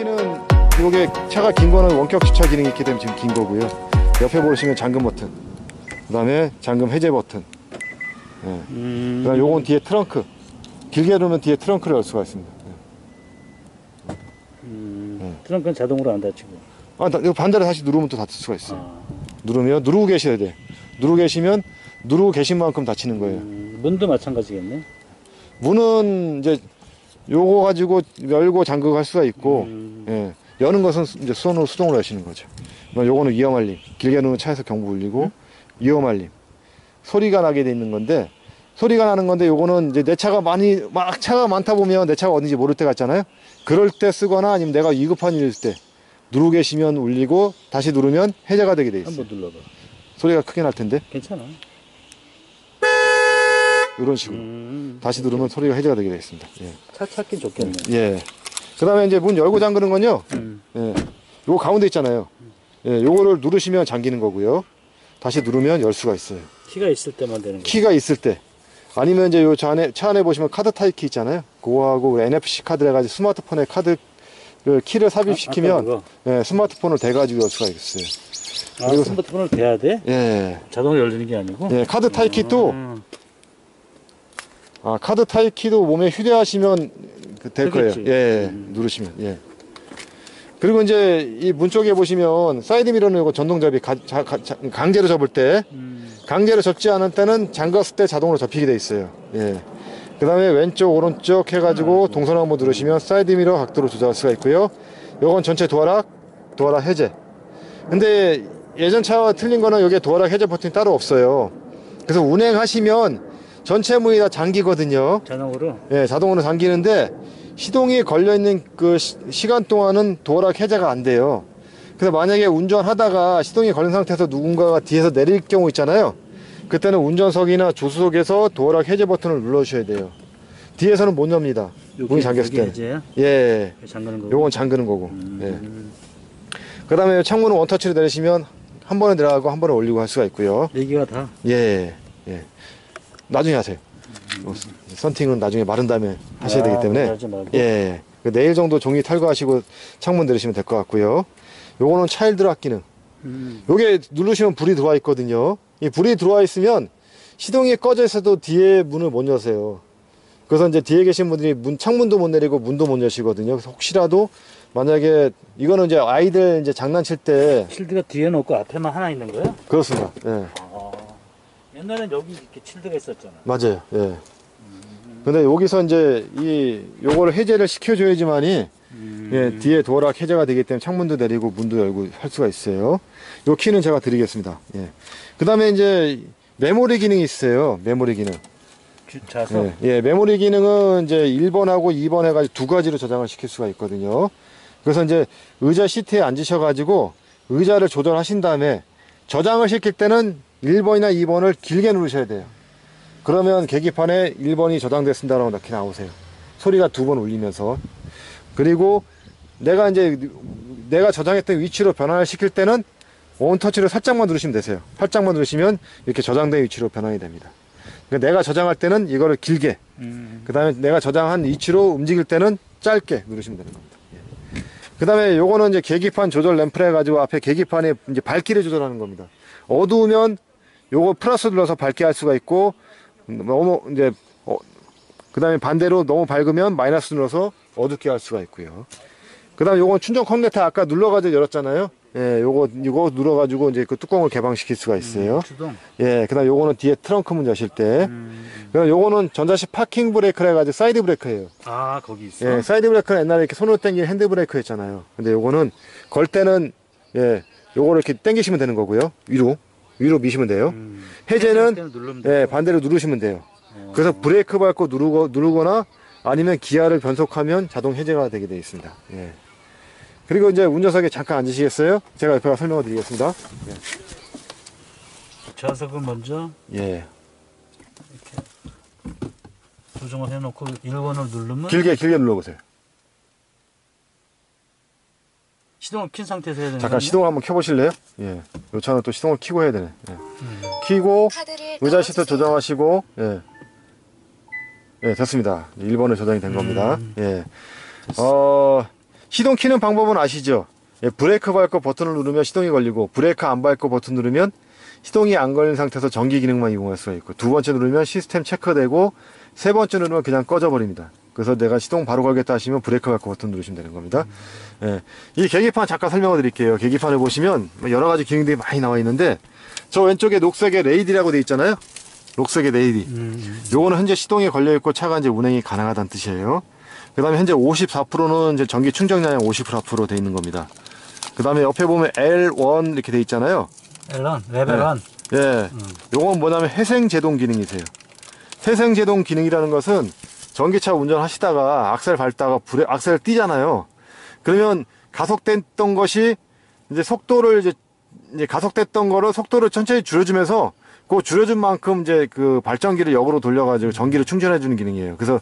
여기는 요게 차가 긴 거는 원격 주차 기능이 있기 때문에 지금 긴 거고요. 옆에 보시면 잠금 버튼, 그 다음에 잠금 해제 버튼. 예. 그다음 요건 뒤에 트렁크. 길게 누르면 뒤에 트렁크를 열 수가 있습니다. 트렁크는 자동으로 안 닫히고. 이거 반대로 다시 누르면 또 닫힐 수가 있어요. 누르면 누르고 계셔야 돼. 누르고 계시면 누르고 계신 만큼 닫히는 거예요. 문도 마찬가지겠네. 문은 이제 요거 가지고 열고 잠그고 할 수가 있고, 예. 여는 것은 이제 손으로 수동으로 여시는 거죠. 요거는 위험 알림. 길게 누르면 차에서 경보 울리고, 위험 알림. 소리가 나게 돼 있는 건데, 소리가 나는 건데 요거는 이제 내 차가 차가 많다 보면 내 차가 어딘지 모를 때가 있잖아요. 그럴 때 쓰거나 아니면 내가 위급한 일일 때 누르고 계시면 울리고 다시 누르면 해제가 되게 돼 있어요. 한번 눌러봐. 소리가 크게 날 텐데. 괜찮아. 이런 식으로. 다시 누르면 소리가 해제가 되게 돼 있습니다. 예. 차 찾긴 좋겠네. 예. 그 다음에 이제 문 열고 잠그는 건요. 예. 요거 가운데 있잖아요. 예. 요거를 누르시면 잠기는 거고요. 다시 누르면 열 수가 있어요. 키가 있을 때만 되는 거예요. 키가 있을 때. 아니면 이제 요 차 안에 보시면 카드 타입 키 있잖아요. 그거하고 NFC 카드를 해가지고 스마트폰에 키를 삽입시키면 예, 스마트폰을 대가지고 열 수가 있어요. 그리고 스마트폰을 대야 돼? 예. 자동으로 열리는 게 아니고? 예, 카드 타입 키도 카드 타입 키도 몸에 휴대하시면 될 거예요. 예, 누르시면. 예. 그리고 이제 이 문 쪽에 보시면 사이드 미러는 이거 전동 접이 강제로 접을 때, 강제로 접지 않을 때는 잠갔을 때 자동으로 접히게 돼 있어요. 예. 그 다음에 왼쪽 오른쪽 해가지고 동선 한번 누르시면 사이드 미러 각도로 조절할 수가 있고요. 요건 전체 도어락 해제. 근데 예전 차와 틀린 거는 여기에 도어락 해제 버튼이 따로 없어요. 그래서 운행하시면 전체 문이 다 잠기거든요. 자동으로? 예, 자동으로 잠기는데 시동이 걸려있는 그 시간 동안은 도어락 해제가 안 돼요. 그래서 만약에 운전하다가 시동이 걸린 상태에서 누군가가 뒤에서 내릴 경우 있잖아요. 그때는 운전석이나 조수석에서 도어락 해제 버튼을 눌러주셔야 돼요. 뒤에서는 못 엽니다. 문이 잠겼을 때. 해제야? 예. 잠그는 거고. 요건 잠그는 거고. 예. 그 다음에 창문은 원터치로 내리시면 한 번에 내려가고 한 번에 올리고 할 수가 있고요. 여기가 다? 예. 예. 나중에 하세요. 썬팅은 나중에 마른 다음에 하셔야 되기 때문에. 예. 내일 정도 종이 탈거하시고 창문 내리시면 될 것 같고요. 요거는 차일드 락 기능. 요게 누르시면 불이 들어와 있거든요. 이 불이 들어와 있으면 시동이 꺼져 있어도 뒤에 문을 못 여세요. 그래서 이제 뒤에 계신 분들이 창문도 못 내리고 문도 못 여시거든요. 그래서 혹시라도 만약에 이거는 이제 아이들 이제 장난칠 때 칠드가 뒤에 놓고 앞에만 하나 있는 거야? 그렇습니다. 예. 옛날엔 여기 이렇게 칠드가 있었잖아. 맞아요. 예. 근데 여기서 이제 요거를 해제를 시켜줘야지만이 예, 뒤에 도어락 해제가 되기 때문에 창문도 내리고 문도 열고 할 수가 있어요. 요 키는 제가 드리겠습니다. 예. 그 다음에 이제 메모리 기능이 있어요. 메모리 기능. 좌석? 예, 예, 메모리 기능은 이제 1번하고 2번 해가지고 두 가지로 저장을 시킬 수가 있거든요. 그래서 이제 의자 시트에 앉으셔가지고 의자를 조절하신 다음에 저장을 시킬 때는 1번이나 2번을 길게 누르셔야 돼요. 그러면 계기판에 1번이 저장됐습니다라고 이렇게 나오세요. 소리가 두 번 울리면서. 그리고 내가 저장했던 위치로 변환을 시킬 때는 원터치를 살짝만 누르시면 되세요. 살짝만 누르시면 이렇게 저장된 위치로 변환이 됩니다. 그러니까 내가 저장할 때는 이거를 길게, 그 다음에 내가 저장한 위치로 움직일 때는 짧게 누르시면 되는 겁니다. 예. 그 다음에 요거는 이제 계기판 조절 램프를 해가지고 앞에 계기판에 이제 밝기를 조절하는 겁니다. 어두우면 요거 플러스 눌러서 밝게 할 수가 있고, 너무 이제 그 다음에 반대로 너무 밝으면 마이너스 눌러서 어둡게 할 수가 있고요. 그 다음에 요건 충전 커넥터 아까 눌러가지고 열었잖아요. 예, 요거 눌러가지고 이제 그 뚜껑을 개방시킬 수가 있어요. 주동. 예, 그 다음에 요거는 뒤에 트렁크 문 여실 때. 그다음 요거는 전자식 파킹 브레이크를 해가지고 사이드 브레이크예요. 아, 거기 있어? 예, 사이드 브레이크는 옛날에 이렇게 손으로 당기는 핸드 브레이크 했잖아요. 근데 요거는 걸 때는, 예, 요거를 이렇게 당기시면 되는 거고요. 위로 미시면 돼요. 해제는, 예, 반대로 누르시면 돼요. 그래서 브레이크 밟고 누르거나 아니면 기아를 변속하면 자동 해제가 되게 되어 있습니다. 예. 그리고 이제 운전석에 잠깐 앉으시겠어요? 제가 옆에 가서 설명을 드리겠습니다. 예. 좌석은 먼저 예. 이렇게 조정을 해놓고 1번을 누르면 길게 눌러보세요. 시동을 킨 상태에서 해야 되는 잠깐 시동을 한번 켜보실래요? 예. 요 차는 또 시동을 켜고 해야 되네. 예. 켜고 의자 시트 조정하시고, 예. 예, 됐습니다. 1번을 조정이 된 겁니다. 예. 시동 키는 방법은 아시죠? 예, 브레이크 밟고 버튼을 누르면 시동이 걸리고 브레이크 안 밟고 버튼 누르면 시동이 안 걸린 상태에서 전기 기능만 이용할 수가 있고 두 번째 누르면 시스템 체크되고 세 번째 누르면 그냥 꺼져 버립니다. 그래서 내가 시동 바로 걸겠다 하시면 브레이크 밟고 버튼 누르시면 되는 겁니다. 예, 이 계기판 잠깐 설명을 드릴게요. 계기판을 보시면 여러 가지 기능들이 많이 나와 있는데 저 왼쪽에 녹색의 레이디라고 되어 있잖아요. 녹색의 레이디. 요거는 현재 시동이 걸려 있고 차가 이제 운행이 가능하다는 뜻이에요. 그 다음에 현재 54%는 이제 전기 충전량이 50% 되어 있는 겁니다. 그 다음에 옆에 보면 L1 이렇게 되어 있잖아요. L1, 레벨 1. 예. 요건 뭐냐면 회생제동 기능이세요. 회생제동 기능이라는 것은 전기차 운전하시다가 악셀 밟다가 악셀을 띄잖아요. 그러면 가속됐던 것이 이제 속도를 이제 가속됐던 거를 속도를 천천히 줄여주면서 그 줄여준 만큼 이제 그 발전기를 역으로 돌려가지고 전기를 충전해주는 기능이에요. 그래서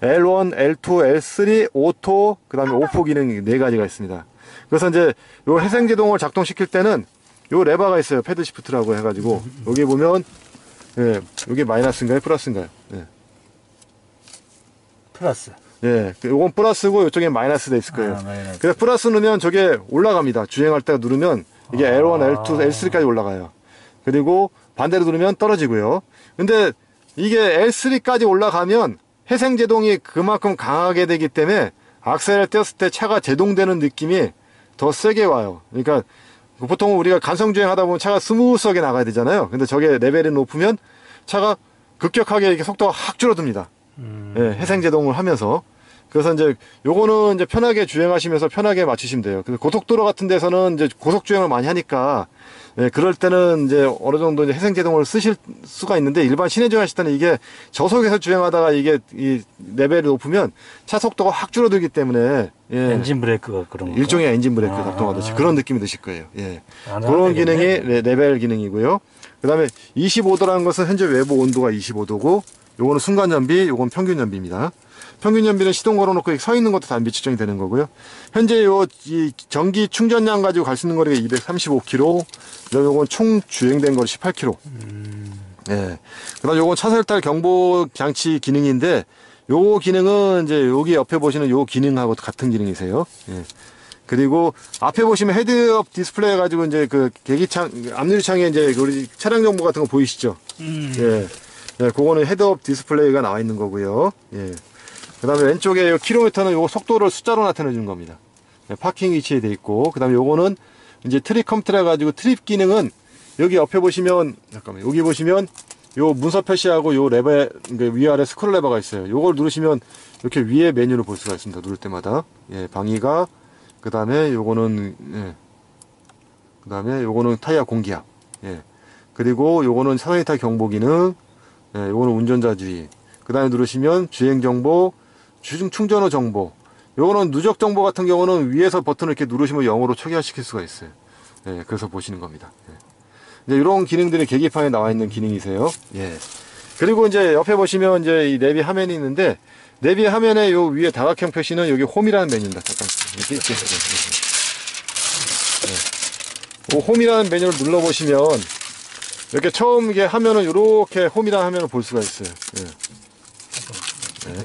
L1, L2, L3, 오토, 그 다음에 오프 기능이 4가지가 있습니다. 그래서 이제 요 회생제동을 작동시킬 때는 요 레버가 있어요. 패드 시프트라고 해가지고 여기 보면 예, 여기 마이너스인가요? 플러스인가요? 예. 플러스. 예, 요건 플러스고 이쪽에 마이너스 돼 있을 거예요. 마이너스. 그래서 플러스 누르면 저게 올라갑니다. 주행할 때 누르면 이게 L1, L2, L3까지 올라가요. 그리고 반대로 누르면 떨어지고요. 근데 이게 L3까지 올라가면 회생제동이 그만큼 강하게 되기 때문에 악셀을 떼었을 때 차가 제동되는 느낌이 더 세게 와요. 그러니까 보통 우리가 간성주행 하다 보면 차가 스무스하게 나가야 되잖아요. 근데 저게 레벨이 높으면 차가 급격하게 이렇게 속도가 확 줄어듭니다. 예, 회생제동을 하면서. 그래서 이제 요거는 이제 편하게 주행하시면서 편하게 맞추시면 돼요. 그래서 고속도로 같은 데서는 이제 고속주행을 많이 하니까 예, 그럴 때는 이제 어느 정도 이제 회생제동을 쓰실 수가 있는데 일반 시내 주행하실 때는 이게 저속에서 주행하다가 이게 이 레벨이 높으면 차 속도가 확 줄어들기 때문에 예, 엔진 브레이크가 그런 거. 일종의 엔진 브레이크 작동하듯이 그런 느낌이 드실 거예요. 예. 안 그런 되겠네. 기능이 레벨 기능이고요. 그 다음에 25도라는 것은 현재 외부 온도가 25도고 요거는 순간 연비, 요건 평균 연비입니다. 평균 연비는 시동 걸어놓고 서 있는 것도 단비 측정이 되는 거고요. 현재 이 전기 충전량 가지고 갈 수 있는 거리가 235km, 요건 총 주행된 거리 18km. 예. 그 다음 요건 차설달 경보 장치 기능인데, 요 기능은 이제 여기 옆에 보시는 요 기능하고 같은 기능이세요. 예. 그리고 앞에 보시면 헤드업 디스플레이 해가지고 이제 그 계기창, 앞유리창에 이제 우리 차량 정보 같은 거 보이시죠? 예. 예, 그거는 헤드업 디스플레이가 나와 있는 거고요. 예. 그 다음에 왼쪽에 요 킬로미터는 요 속도를 숫자로 나타내 주는 겁니다. 예, 파킹 위치에 돼 있고, 그 다음에 요거는 이제 트립 컴퓨터라 해가지고 트립 기능은 여기 옆에 보시면, 잠깐만, 여기 보시면 요 문서 표시하고 요 레버, 그러니까 위아래 스크롤 레버가 있어요. 요걸 누르시면 이렇게 위에 메뉴를 볼 수가 있습니다. 누를 때마다. 예, 방위가, 그 다음에 요거는, 예. 그 다음에 요거는 타이어 공기압. 예. 그리고 요거는 사전이탈 경보 기능. 예, 요거는 운전자 주의. 그 다음에 누르시면 주행 정보, 충전 후 정보. 요거는 누적 정보 같은 경우는 위에서 버튼을 이렇게 누르시면 영어로 초기화시킬 수가 있어요. 예, 그래서 보시는 겁니다. 예. 이제 이런 기능들이 계기판에 나와 있는 기능이세요. 예. 그리고 이제 옆에 보시면 이제 이 내비 화면이 있는데, 내비 화면에 요 위에 다각형 표시는 여기 홈이라는 메뉴입니다. 잠깐. 이렇게. 예. 그 홈이라는 메뉴를 눌러보시면, 이렇게 처음 이게 하면은 이렇게 홈이라는 화면을 볼 수가 있어요. 예. 네.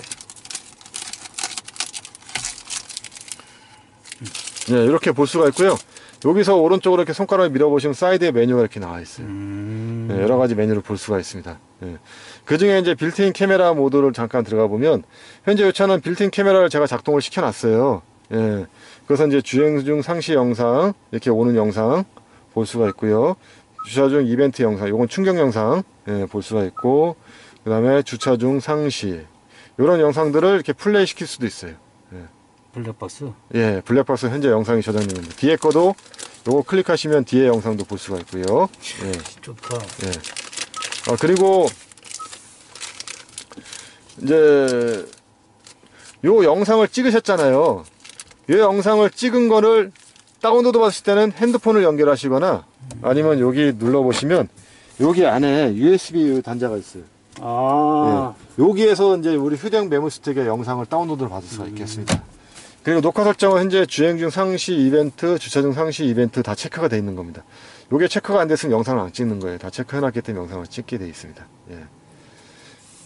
네, 이렇게 볼 수가 있고요. 여기서 오른쪽으로 이렇게 손가락을 밀어보시면 사이드에 메뉴가 이렇게 나와 있어요. 네, 여러 가지 메뉴를 볼 수가 있습니다. 네. 그 중에 이제 빌트인 카메라 모드를 잠깐 들어가 보면, 현재 이 차는 빌트인 카메라를 제가 작동을 시켜놨어요. 예. 그래서 이제 주행 중 상시 영상, 이렇게 오는 영상 볼 수가 있고요. 주차 중 이벤트 영상, 요건 충격 영상, 예, 볼 수가 있고, 그 다음에 주차 중 상시, 이런 영상들을 이렇게 플레이 시킬 수도 있어요. 예. 블랙박스. 예, 블랙박스 현재 영상이 저장됩니다. 뒤에 거도 요거 클릭하시면 뒤에 영상도 볼 수가 있고요. 예. 좋다. 예. 그리고 이제 요 영상을 찍으셨잖아요. 이 영상을 찍은 거를 다운로드 받으실 때는 핸드폰을 연결하시거나 아니면 여기 눌러보시면 여기 안에 USB 단자가 있어요. 아. 예. 여기에서 이제 우리 휴대용 메모 스틱에 영상을 다운로드를 받을 수가 있겠습니다. 그리고 녹화 설정은 현재 주행 중 상시 이벤트, 주차 중 상시 이벤트 다 체크가 되어 있는 겁니다. 요게 체크가 안 됐으면 영상을 안 찍는 거예요. 다 체크해놨기 때문에 영상을 찍게 되어 있습니다. 예.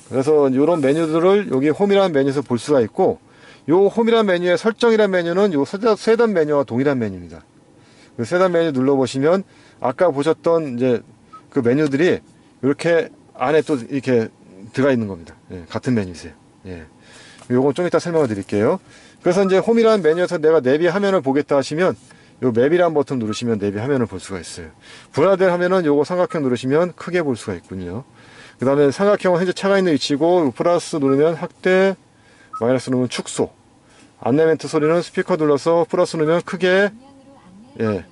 그래서 이런 메뉴들을 여기 홈이라는 메뉴에서 볼 수가 있고, 요 홈이란 메뉴의 설정이란 메뉴는 요 세단 메뉴와 동일한 메뉴입니다. 그 세단 메뉴 눌러보시면 아까 보셨던 이제 그 메뉴들이 이렇게 안에 또 이렇게 들어가 있는 겁니다. 예, 같은 메뉴세요. 예. 요건 좀 이따 설명을 드릴게요. 그래서 이제 홈이라는 메뉴에서 내가 내비 화면을 보겠다 하시면 요 맵이란 버튼 누르시면 내비 화면을 볼 수가 있어요. 분할된 화면은 요거 삼각형 누르시면 크게 볼 수가 있군요. 그 다음에 삼각형은 현재 차가 있는 위치고 플러스 누르면 확대, 마이너스 누르면 축소, 안내 멘트 소리는 스피커 눌러서 플러스 누르면 크게, 예,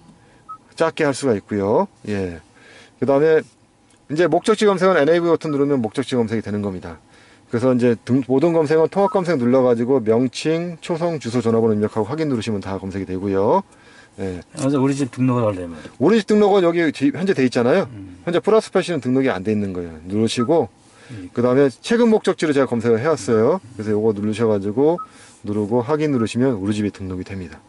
작게 할 수가 있고요. 예. 그 다음에 이제 목적지 검색은 NAV 버튼 누르면 목적지 검색이 되는 겁니다. 그래서 이제 모든 검색은 통합 검색 눌러가지고 명칭, 초성, 주소, 전화번호 입력하고 확인 누르시면 다 검색이 되고요. 예. 그래서 우리 집 등록을 하려면. 우리 집 등록은 여기 현재 돼 있잖아요. 현재 플러스 표시는 등록이 안 돼 있는 거예요. 누르시고, 그 다음에 최근 목적지로 제가 검색을 해왔어요. 그래서 요거 누르셔가지고, 누르고 확인 누르시면 우리 집이 등록이 됩니다.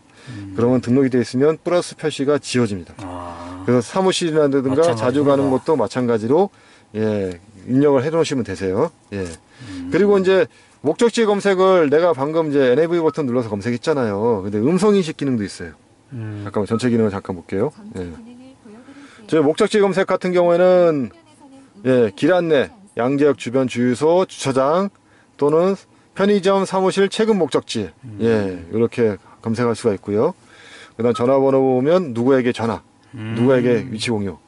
그러면 등록이 돼 있으면 플러스 표시가 지워집니다. 아. 그래서 사무실이라든가 자주 가는 곳도 마찬가지로, 예, 입력을 해 놓으시면 되세요. 예. 그리고 이제 목적지 검색을 내가 방금 이제 NAV 버튼 눌러서 검색했잖아요. 근데 음성인식 기능도 있어요. 잠깐만 전체 기능을 잠깐 볼게요. 예. 저희 목적지 검색 같은 경우에는 예, 길 안내, 양지역 주변 주유소, 주차장 또는 편의점, 사무실, 최근 목적지 예, 이렇게 검색할 수가 있고요. 그다음 전화번호 보면 누구에게 전화, 누구에게 위치 공유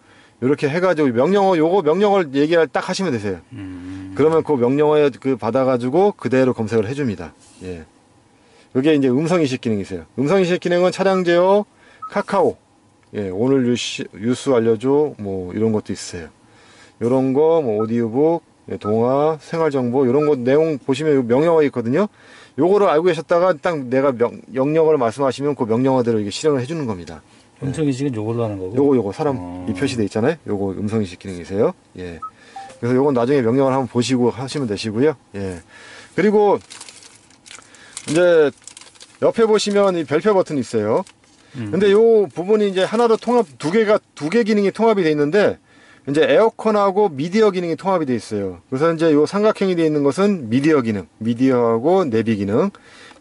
이렇게 해가지고 명령어 요거 명령어를 얘기할 딱 하시면 되세요. 그러면 그 명령어에 그 받아가지고 그대로 검색을 해줍니다. 예. 이게 이제 음성인식 기능이세요. 음성인식 기능은 차량 제어, 카카오, 예, 오늘 뉴스 알려줘, 뭐 이런 것도 있어요. 이런 거, 뭐 오디오북, 예, 동화, 생활정보 이런 거 내용 보시면 명령어 있거든요. 요거를 알고 계셨다가 딱 내가 명령어를 말씀하시면 그 명령어대로 이게 실행을 해주는 겁니다. 음성인식은 요걸로 하는 거고. 요거 사람 이 표시돼 있잖아요. 요거 음성인식 기능이세요. 예. 그래서 요건 나중에 명령을 한번 보시고 하시면 되시고요. 예. 그리고 이제 옆에 보시면 이 별표 버튼이 있어요. 근데 요 부분이 이제 하나로 두 개 기능이 통합이 돼 있는데 이제 에어컨하고 미디어 기능이 통합이 돼 있어요. 그래서 이제 요 삼각형이 돼 있는 것은 미디어 기능, 미디어하고 내비 기능.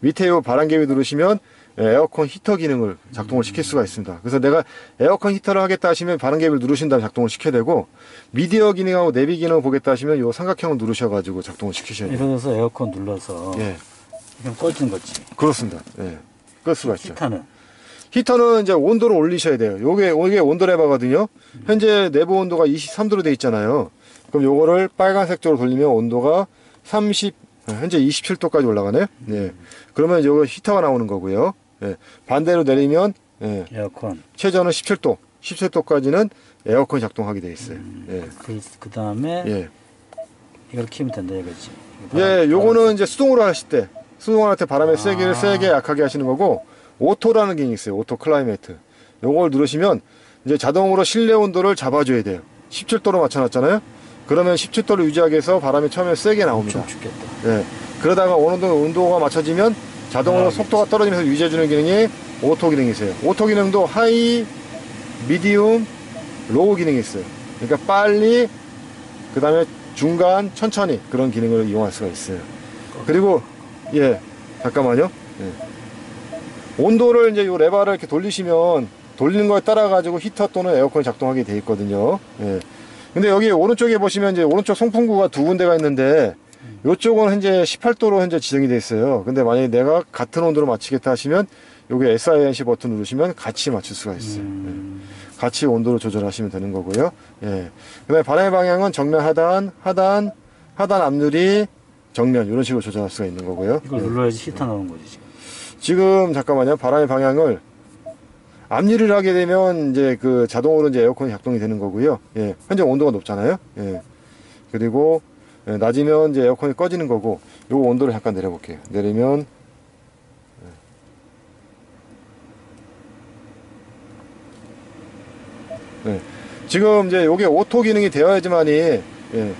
밑에 요 바람개비 누르시면 에어컨 히터 기능을 작동을 시킬 수가 있습니다. 그래서 내가 에어컨 히터를 하겠다 하시면 바람개비를 누르신 다음에 작동을 시켜야 되고 미디어 기능하고 내비 기능을 보겠다 하시면 요 삼각형을 누르셔가지고 작동을 시키셔야 돼요. 예를 들어서 에어컨 눌러서 예. 그냥 꺼지는 거지. 그렇습니다. 예. 끌 수가 있죠. 히터는 이제 온도를 올리셔야 돼요. 요게 온도 레버거든요. 현재 내부 온도가 23도로 돼 있잖아요. 그럼 요거를 빨간색 쪽으로 돌리면 온도가 현재 27도까지 올라가네요. 예. 그러면 요거 히터가 나오는 거고요. 예. 반대로 내리면 예. 에어컨. 최저는 17도. 17도까지는 에어컨이 작동하게 돼 있어요. 예. 그 다음에 예. 이걸 키우면 된다 이거지. 예, 요거는 이제 수동으로 하실 때 수동할 때 바람의 세기를 세게 약하게 하시는 거고 오토라는 기능이 있어요. 오토 클라이메트. 요걸 누르시면 이제 자동으로 실내 온도를 잡아줘야 돼요. 17도로 맞춰놨잖아요. 그러면 17도를 유지하기 위해서 바람이 처음에 세게 나옵니다. 엄청 춥겠다. 예. 그러다가 어느 정도 온도가 맞춰지면 자동으로 속도가 떨어지면서 유지해주는 기능이 오토 기능이세요. 오토 기능도 하이, 미디움, 로우 기능이 있어요. 그러니까 빨리, 그 다음에 중간, 천천히 그런 기능을 이용할 수가 있어요. 그리고 예, 잠깐만요. 예. 온도를 이제 요 레버를 이렇게 돌리시면 돌리는 거에 따라 가지고 히터 또는 에어컨이 작동하게 돼 있거든요. 예. 근데 여기 오른쪽에 보시면 이제 오른쪽 송풍구가 두 군데가 있는데 요쪽은 현재 18도로 현재 지정이 돼 있어요. 근데 만약에 내가 같은 온도로 맞추겠다 하시면 요게 SINC 버튼 누르시면 같이 맞출 수가 있어요. 예. 같이 온도를 조절하시면 되는 거고요. 예. 그다음에 바람의 방향은 정면 하단, 하단 앞유리, 정면 이런 식으로 조절할 수가 있는 거고요. 이걸 눌러야지 히터 나오는 거지 지금. 지금 잠깐만요. 바람의 방향을 앞유리를 하게 되면 이제 그 자동으로 이제 에어컨이 작동이 되는 거고요. 예. 현재 온도가 높잖아요. 예. 그리고 예, 낮이면 이제 에어컨이 꺼지는 거고 요 온도를 잠깐 내려볼게요. 내리면 예. 지금 이제 요게 오토 기능이 되어야지만이 예.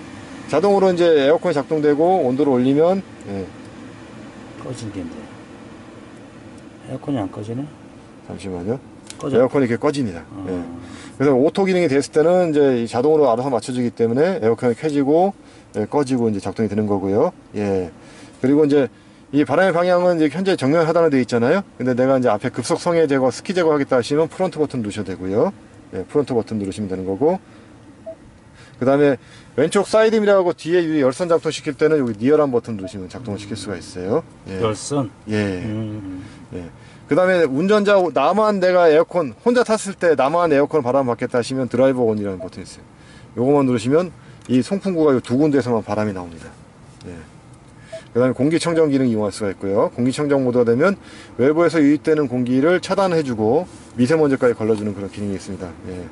자동으로 이제 에어컨이 작동되고 온도를 올리면 예. 꺼진 게 이제 에어컨이 안 꺼지네? 잠시만요. 꺼져. 에어컨이 이렇게 꺼집니다. 예. 그래서 오토 기능이 됐을 때는 이제 자동으로 알아서 맞춰주기 때문에 에어컨이 켜지고 예, 꺼지고 이제 작동이 되는 거고요. 예. 그리고 이제 이 바람의 방향은 이제 현재 정면 하단으로 되어 있잖아요. 근데 내가 이제 앞에 급속 성해 제거, 스키 제거 하겠다 하시면 프론트 버튼 누르셔도 되고요. 예, 프론트 버튼 누르시면 되는 거고. 그 다음에 왼쪽 사이드 미러하고 뒤에 유리 열선 작동 시킬 때는 여기 니어란 버튼 누르시면 작동을 시킬 수가 있어요. 예. 열선. 예. 예. 그 다음에 운전자, 나만 내가 에어컨, 혼자 탔을 때 나만 에어컨 바람 받겠다 하시면 드라이버 온이라는 버튼이 있어요. 요거만 누르시면 이 송풍구가 요 두 군데에서만 바람이 나옵니다. 예. 그 다음에 공기청정 기능 이용할 수가 있고요. 공기청정 모드가 되면 외부에서 유입되는 공기를 차단해주고 미세먼지까지 걸러주는 그런 기능이 있습니다. 예.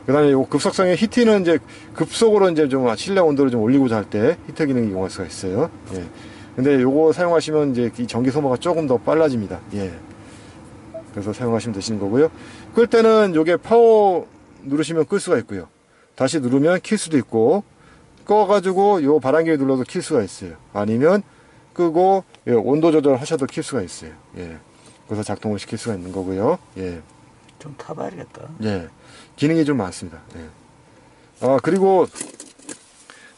그 다음에 요 급속성의 히트는 이제 급속으로 이제 좀 실내 온도를 좀 올리고자 할 때 히터 기능 이용할 수가 있어요. 예. 근데 요거 사용하시면 이제 이 전기 소모가 조금 더 빨라집니다. 예. 그래서 사용하시면 되시는 거고요. 끌 때는 요게 파워 누르시면 끌 수가 있고요. 다시 누르면 킬 수도 있고, 꺼가지고 요 바람개를 눌러도 킬 수가 있어요. 아니면 끄고 예, 온도 조절 하셔도 킬 수가 있어요. 예. 그래서 작동을 시킬 수가 있는 거고요. 예. 좀 타봐야겠다. 예. 기능이 좀 많습니다. 예. 아, 그리고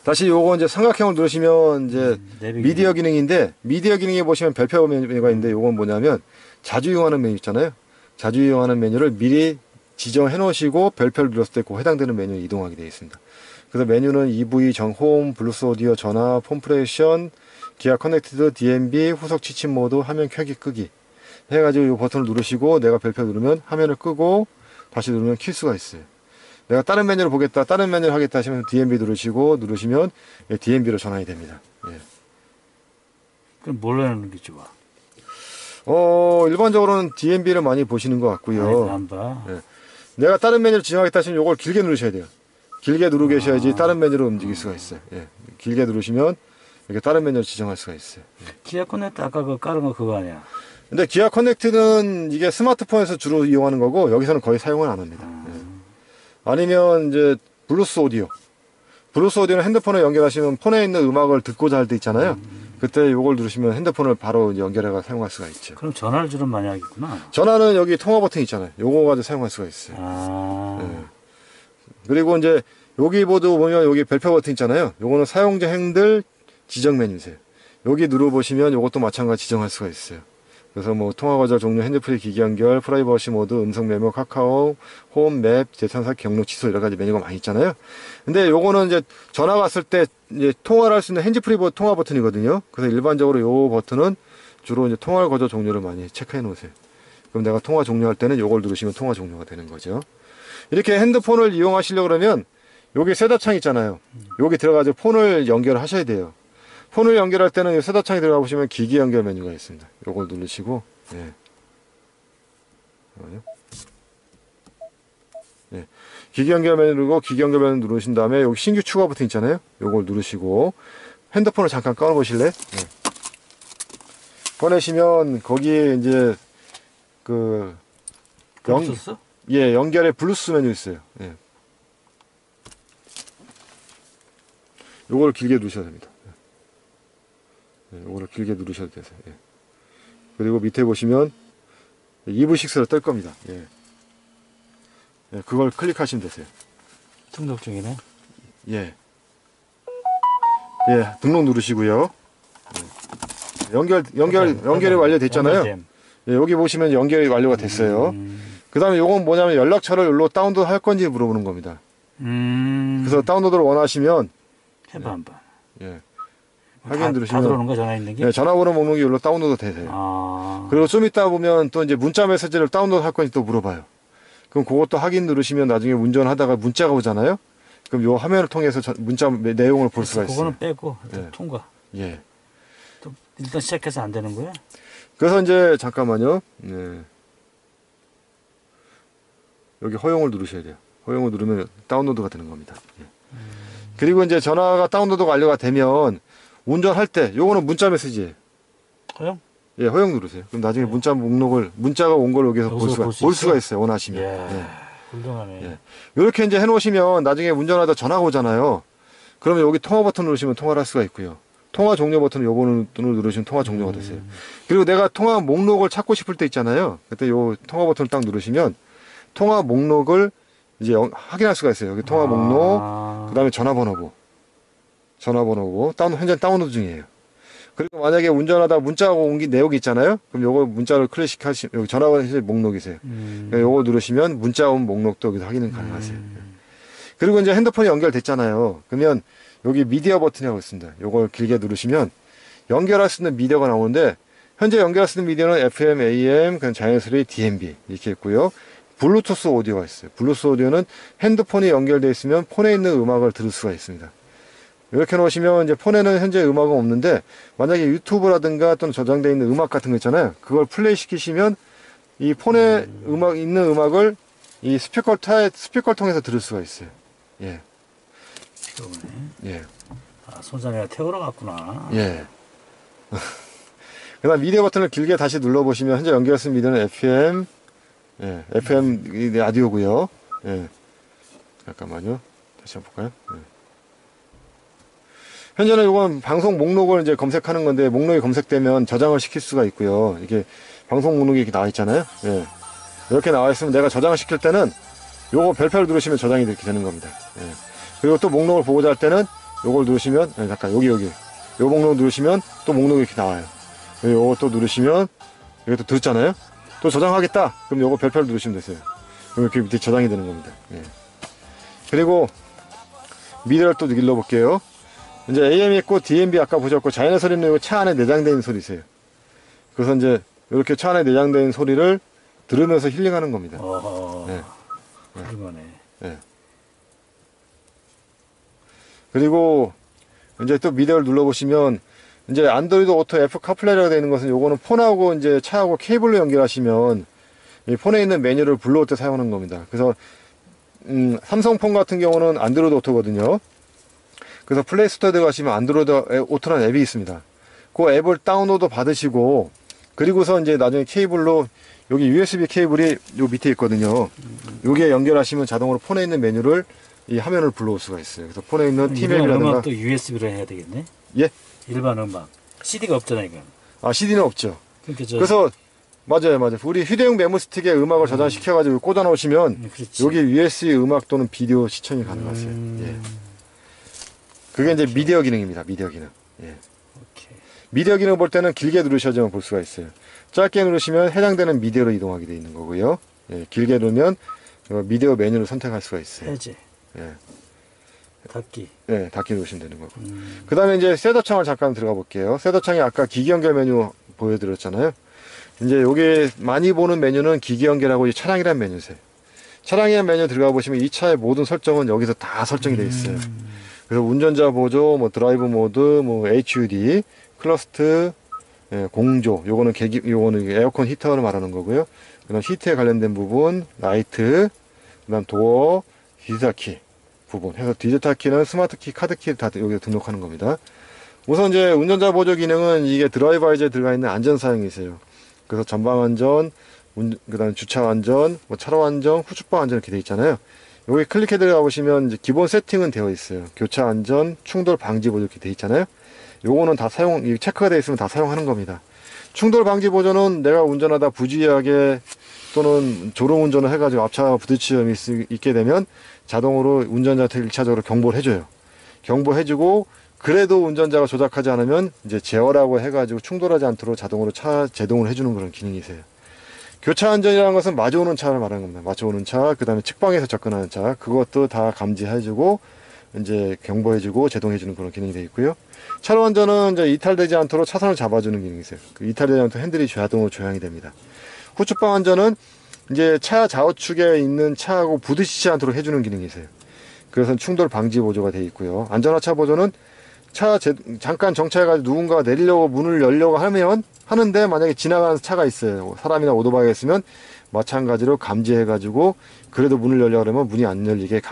다시 요거 이제 삼각형을 누르시면 이제 미디어 기능인데, 미디어 기능에 보시면 별표 메뉴가 있는데, 요건 뭐냐면 자주 이용하는 메뉴 있잖아요. 자주 이용하는 메뉴를 미리 지정해 놓으시고 별표를 눌렀을 때 그 해당되는 메뉴에 이동하게 되어 있습니다. 그래서 메뉴는 EV, 홈, 블루스 오디오, 전화, 폼프레션, 기아 커넥티드, DMB, 후속 취침 모드, 화면 켜기 끄기 해가지고 이 버튼을 누르시고 내가 별표 누르면 화면을 끄고 다시 누르면 킬 수가 있어요. 내가 다른 메뉴를 보겠다, 다른 메뉴를 하겠다 하시면 DMB 누르시면 DMB로 전환이 됩니다. 예. 그럼 뭘 하는 게 좋아? 일반적으로는 DMB를 많이 보시는 것 같고요. 안 봐. 예. 내가 다른 메뉴를 지정하겠다 하시면 이걸 길게 누르셔야 돼요. 길게 누르고 계셔야지 다른 메뉴로 움직일 수가 있어요. 예. 길게 누르시면 이렇게 다른 메뉴를 지정할 수가 있어요. 예. 기아 커넥트 아까 그 깔은 거 그거 아니야? 근데 기아 커넥트는 이게 스마트폰에서 주로 이용하는 거고 여기서는 거의 사용을 안 합니다. 예. 아니면 이제 블루스 오디오. 블루스 오디오는 핸드폰에 연결하시면 폰에 있는 음악을 듣고자 할 때 있잖아요. 그때 요걸 누르시면 핸드폰을 바로 연결해서 사용할 수가 있죠. 그럼 전화를 주로 많이 하겠구나. 전화는 여기 통화 버튼 있잖아요. 요거 가지고 사용할 수가 있어요. 아. 예. 그리고 이제 여기 보드 보면 여기 별표 버튼 있잖아요. 요거는 사용자 행들 지정 메뉴세요. 여기 눌러보시면 요것도 마찬가지 지정할 수가 있어요. 그래서 뭐 통화 거절 종료, 핸드프리 기기 연결, 프라이버시 모드, 음성 메모, 카카오, 홈, 맵, 재산사 경로 취소 여러 가지 메뉴가 많이 있잖아요. 근데 요거는 이제 전화 왔을 때 이제 통화를 할 수 있는 핸즈프리 통화 버튼이거든요. 그래서 일반적으로 요 버튼은 주로 이제 통화 거절 종료를 많이 체크해 놓으세요. 그럼 내가 통화 종료할 때는 요걸 누르시면 통화 종료가 되는 거죠. 이렇게 핸드폰을 이용하시려고 그러면 여기 셋업창 있잖아요. 여기 들어가서 폰을 연결하셔야 돼요. 폰을 연결할 때는 이 셋업창에 들어가 보시면 기기 연결 메뉴가 있습니다. 요걸 누르시고, 예. 예. 기기 연결 메뉴 누르고, 기기 연결 메뉴 누르신 다음에 여기 신규 추가 버튼 있잖아요. 요걸 누르시고, 핸드폰을 잠깐 꺼보실래? 예. 꺼내시면, 거기에 이제, 연결에 블루투스 메뉴 있어요. 예. 요걸 길게 누르셔야 됩니다. 예, 요거를 길게 누르셔도 되세요. 예. 그리고 밑에 보시면 EV6로 뜰 겁니다. 예. 예, 그걸 클릭하시면 되세요. 등록 중이네. 예. 예, 등록 누르시고요. 예. 연결이 완료됐잖아요. 예, 여기 보시면 연결이 완료가 됐어요. 그 다음에 요건 뭐냐면 연락처를 여기로 다운로드 할 건지 물어보는 겁니다. 그래서 다운로드를 원하시면 해봐 한번. 예. 확인 누르시면 다 들어오는 거 전화 있는 게? 네, 전화번호 목록이 여기로 다운로드 되세요. 아. 그리고 좀 이따 보면 또 이제 문자 메시지를 다운로드 할 건지 또 물어봐요. 그럼 그것도 확인 누르시면 나중에 운전하다가 문자가 오잖아요. 그럼 요 화면을 통해서 문자 내용을 볼 수가 있어요. 그거는 빼고 예. 통과. 예. 또 일단 시작해서 안 되는 거야? 그래서 이제 잠깐만요. 네. 여기 허용을 누르셔야 돼요. 허용을 누르면 다운로드가 되는 겁니다. 예. 그리고 이제 전화가 다운로드가 완료가 되면 운전할 때 요거는 문자 메시지예요. 허용? 예, 허용 누르세요. 그럼 나중에 문자 목록을 문자가 온 걸 여기서 볼 수가 있어요. 원하시면. 예. 훌륭하네. 예. 이렇게 이제 해놓으시면 나중에 운전하다 전화가 오잖아요. 그러면 여기 통화 버튼 누르시면 통화를 할 수가 있고요. 통화 종료 버튼 요 버튼을 누르시면 통화 종료가 되세요. 그리고 내가 통화 목록을 찾고 싶을 때 있잖아요. 그때 요 통화 버튼을 딱 누르시면 통화 목록을 이제 확인할 수가 있어요. 여기 통화 목록, 그 다음에 전화번호고, 현재 다운로드 중이에요. 그리고 만약에 운전하다 문자가 옮긴 내역이 있잖아요. 그럼 요거 문자를 클릭하시면 여기 전화번호 목록이세요. 요거 누르시면 문자 온 목록도 여기서 확인 가능하세요. 그리고 이제 핸드폰이 연결됐잖아요. 그러면 여기 미디어 버튼이라고 있습니다. 요걸 길게 누르시면 연결할 수 있는 미디어가 나오는데 현재 연결할 수 있는 미디어는 FM, AM, 그냥 자연스레 DMB 이렇게 있고요. 블루투스 오디오가 있어요. 블루투스 오디오는 핸드폰이 연결되어 있으면 폰에 있는 음악을 들을 수가 있습니다. 이렇게 놓으시면 이제 폰에는 현재 음악은 없는데 만약에 유튜브라든가 또는 저장되어 있는 음악 같은 거 있잖아요. 그걸 플레이 시키시면 이 폰에 있는 음악을 이 스피커를 통해서 들을 수가 있어요. 예. 그러네. 예. 아, 손잡이가 태우러 갔구나. 예. 그 다음 미디어 버튼을 길게 다시 눌러보시면 현재 연결했은 미디어는 FM, 예, FM 라디오고요. 예. 잠깐만요. 다시 한번 볼까요? 예. 현재는 이건 방송 목록을 이제 검색하는 건데 목록이 검색되면 저장을 시킬 수가 있고요. 이게 방송 목록이 이렇게 나와 있잖아요. 예. 이렇게 나와 있으면 내가 저장을 시킬 때는 요거 별표를 누르시면 저장이 이렇게 되는 겁니다. 예. 그리고 또 목록을 보고자 할 때는 요걸 누르시면, 잠깐, 여기. 요 목록 누르시면 또 목록이 이렇게 나와요. 요거 또 누르시면, 여기 또 들었잖아요? 또 저장하겠다! 그럼 요거 별표를 누르시면 되세요. 그럼 이렇게 밑에 저장이 되는 겁니다. 예. 그리고, 미디어를 또 눌러볼게요. 이제 AM 있고, DMB 아까 보셨고, 자연의 소리는 요 차 안에 내장되어 있는 소리세요. 그래서 이제, 이렇게 차 안에 내장되어 있는 소리를 들으면서 힐링하는 겁니다. 예. 그러네. 예. 그리고 이제 또 미디어를 눌러보시면 이제 안드로이드 오토 F 카플레이라고 되어 있는 것은 요거는 폰하고 이제 차하고 케이블로 연결하시면 이 폰에 있는 메뉴를 불러올 때 사용하는 겁니다. 그래서 삼성폰 같은 경우는 안드로이드 오토거든요. 그래서 플레이스토어에 들어가시면 안드로이드 오토라는 앱이 있습니다. 그 앱을 다운로드 받으시고 그리고서 이제 나중에 케이블로 여기 USB 케이블이 요 밑에 있거든요. 여기에 연결하시면 자동으로 폰에 있는 메뉴를 이 화면을 불러올 수가 있어요. 그래서 폰에 있는 일반 티맵이라든가 음악도 USB로 해야 되겠네. 예? 일반 음악. CD가 없잖아 이건. 아 CD는 없죠. 그러니까 그래서 맞아요. 우리 휴대용 메모 스틱에 음악을 저장시켜가지고 꽂아 놓으시면 그렇지. 여기 USB 음악 또는 비디오 시청이 가능하세요. 예. 그게 이제 미디어 기능입니다. 미디어 기능. 예. 오케이. 미디어 기능 볼 때는 길게 누르셔야지만 볼 수가 있어요. 짧게 누르시면 해당되는 미디어로 이동하게 되어 있는 거고요. 예. 길게 누르면 미디어 메뉴를 선택할 수가 있어요. 해제. 예. 닫기. 네, 닫기 누르시면 되는 거고. 그 다음에 이제 셋업 창을 잠깐 들어가 볼게요. 셋업 창에 아까 기기 연결 메뉴 보여드렸잖아요. 이제 여기 많이 보는 메뉴는 기기 연결하고 차량이라는 메뉴세요. 차량이라는 메뉴 들어가 보시면 이 차의 모든 설정은 여기서 다 설정이 되어 있어요. 그래서 운전자 보조, 뭐 드라이브 모드, 뭐 HUD, 클러스트, 예, 공조, 요거는 에어컨 히터를 말하는 거고요. 그다음 히트에 관련된 부분, 라이트, 그다음 도어, 디지털 키 부분 해서 디지털 키는 스마트 키, 카드 키를 다 여기에 등록하는 겁니다. 우선 이제 운전자 보조 기능은 이게 드라이버 아이즈에 들어가 있는 안전 사양이세요. 그래서 전방 안전, 그다음 주차 안전, 뭐 차로 안전, 후측방 안전 이렇게 돼 있잖아요. 여기 클릭해 들어가 보시면 이제 기본 세팅은 되어 있어요. 교차 안전, 충돌 방지 보조 이렇게 돼 있잖아요. 요거는 다 체크가 되어 있으면 다 사용하는 겁니다. 충돌 방지 보조는 내가 운전하다 부주의하게 또는 졸음 운전을 해가지고 앞차와 부딪힐 점이 있게 되면 자동으로 운전자한테 1차적으로 경보를 해줘요. 경보해주고 그래도 운전자가 조작하지 않으면 이제 제어라고 해가지고 충돌하지 않도록 자동으로 차 제동을 해주는 그런 기능이세요. 교차 안전이라는 것은 마주오는 차를 말하는 겁니다. 마주오는 차, 그 다음에 측방에서 접근하는 차, 그것도 다 감지해주고 이제 경보해주고 제동해주는 그런 기능이 되어 있고요. 차로 안전은 이제 이탈되지 않도록 차선을 잡아주는 기능이 있어요. 그 이탈되지 않도록 핸들이 자동으로 조향이 됩니다. 후측방 안전은 이제 차 좌우측에 있는 차하고 부딪히지 않도록 해주는 기능이 있어요. 그래서 충돌 방지 보조가 되어 있고요. 안전하차 보조는 잠깐 정차해가지고 누군가가 내리려고 문을 열려고 하는데 만약에 지나가는 차가 있어요. 사람이나 오토바이가 있으면 마찬가지로 감지해가지고 그래도 문을 열려고 하면 문이 안 열리게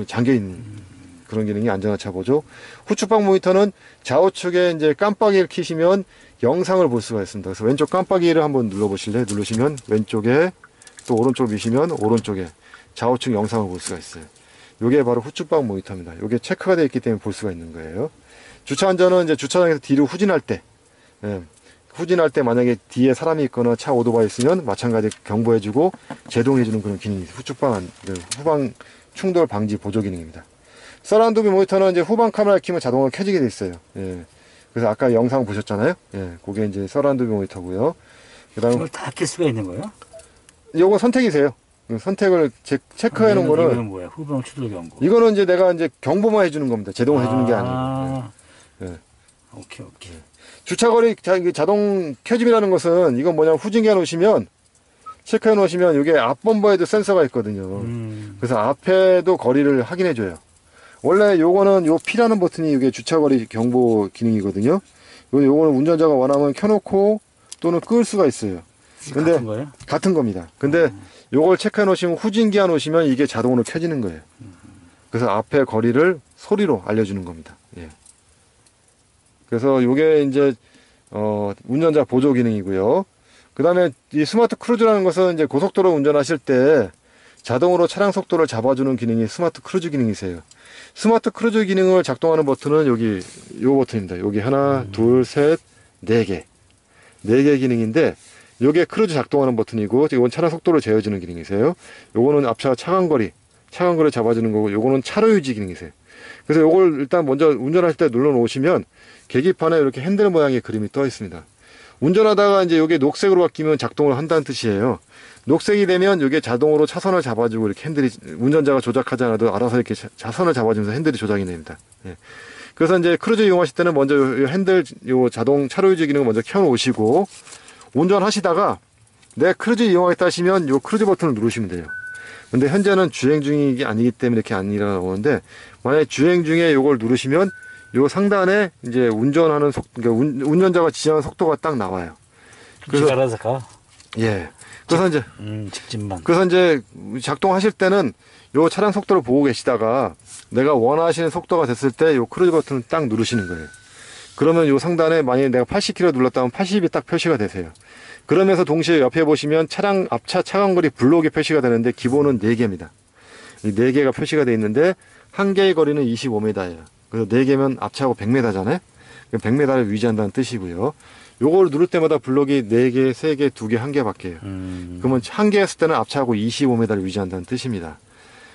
잠겨있는 그런 기능이 안전하차 보조. 후측방 모니터는 좌우측에 이제 깜빡이를 켜시면 영상을 볼 수가 있습니다. 그래서 왼쪽 깜빡이를 한번 눌러보실래요? 누르시면 왼쪽에 또 오른쪽을 미시면 오른쪽에 좌우측 영상을 볼 수가 있어요. 요게 바로 후측방 모니터입니다. 요게 체크가 되어 있기 때문에 볼 수가 있는 거예요. 주차 안전은 이제 주차장에서 뒤로 후진할 때, 만약에 뒤에 사람이 있거나 차 오토바이 있으면 마찬가지 경보해주고 제동해주는 그런 기능이 있어요. 후방 충돌 방지 보조 기능입니다. 서라운드 뷰 모니터는 이제 후방 카메라 켜면 자동으로 켜지게 돼 있어요. 예. 그래서 아까 영상 보셨잖아요. 예, 그게 이제 서라운드 모니터고요. 그다음 이걸 다 켤 수가 있는 거예요? 요거 선택이세요. 선택을 체크해 놓은 거는 이거는 뭐야? 후방 추돌 경고. 이거는 이제 내가 이제 경보만 해주는 겁니다. 제동을 해주는 게 아니고. 예. 오케이, 오케이. 주차거리 자동 켜짐이라는 것은 이건 뭐냐면 후진기에 놓으시면 체크해 놓으시면 이게 앞범버에도 센서가 있거든요. 그래서 앞에도 거리를 확인해 줘요. 원래 요거는 요 P라는 버튼이 이게 주차거리 경보 기능이거든요. 요거는 운전자가 원하면 켜놓고 또는 끌 수가 있어요. 근데 같은 거예요? 같은 겁니다. 근데 요걸 체크해 놓으시면 후진기에 놓으시면 이게 자동으로 켜지는 거예요. 그래서 앞에 거리를 소리로 알려주는 겁니다. 예. 그래서 요게 이제 운전자 보조 기능이고요. 그 다음에 이 스마트 크루즈라는 것은 이제 고속도로 운전하실 때 자동으로 차량 속도를 잡아주는 기능이 스마트 크루즈 기능이세요. 스마트 크루즈 기능을 작동하는 버튼은 여기 요 버튼입니다. 여기 하나, 둘, 셋, 네 개. 네 개 기능인데 요게 크루즈 작동하는 버튼이고 이건 차량 속도를 재어주는 기능이세요. 요거는 앞차 차간거리 잡아주는 거고 요거는 차로 유지 기능이세요. 그래서 요걸 일단 먼저 운전할 때 눌러 놓으시면 계기판에 이렇게 핸들 모양의 그림이 떠 있습니다. 운전하다가 이제 요게 녹색으로 바뀌면 작동을 한다는 뜻이에요. 녹색이 되면 요게 자동으로 차선을 잡아주고 이렇게 핸들이 운전자가 조작하지 않아도 알아서 이렇게 차선을 잡아주면서 핸들이 조작이 됩니다. 예. 그래서 이제 크루즈 이용하실 때는 먼저 요 핸들 요 자동 차로 유지 기능을 먼저 켜 놓으시고 운전하시다가 내 크루즈 이용하겠다 하시면 요 크루즈 버튼을 누르시면 돼요. 근데 현재는 주행 중이 아니기 때문에 이렇게 안 일어나오는데 만약에 주행 중에 요걸 누르시면 요 상단에 이제 운전하는 그러니까 운전자가 지정한 속도가 딱 나와요. 그래서 알아서 가. 예. 그래서 이제 직진만. 그래서 이제 작동하실 때는 요 차량 속도를 보고 계시다가 내가 원하시는 속도가 됐을 때 요 크루즈 버튼을 딱 누르시는 거예요. 그러면 요 상단에 만약에 내가 80km 눌렀다면 80이 딱 표시가 되세요. 그러면서 동시에 옆에 보시면 차량 앞차 차간거리 블록이 표시가 되는데 기본은 4개입니다. 이 4개가 표시가 되어 있는데 한 개의 거리는 25m예요. 그래서 4개면 앞차하고 100m잖아요. 100m를 유지한다는 뜻이고요. 요걸 누를 때마다 블록이 4개, 3개, 2개, 1개 바뀌어요. 그러면 한 개 했을 때는 앞차하고 25m를 유지한다는 뜻입니다.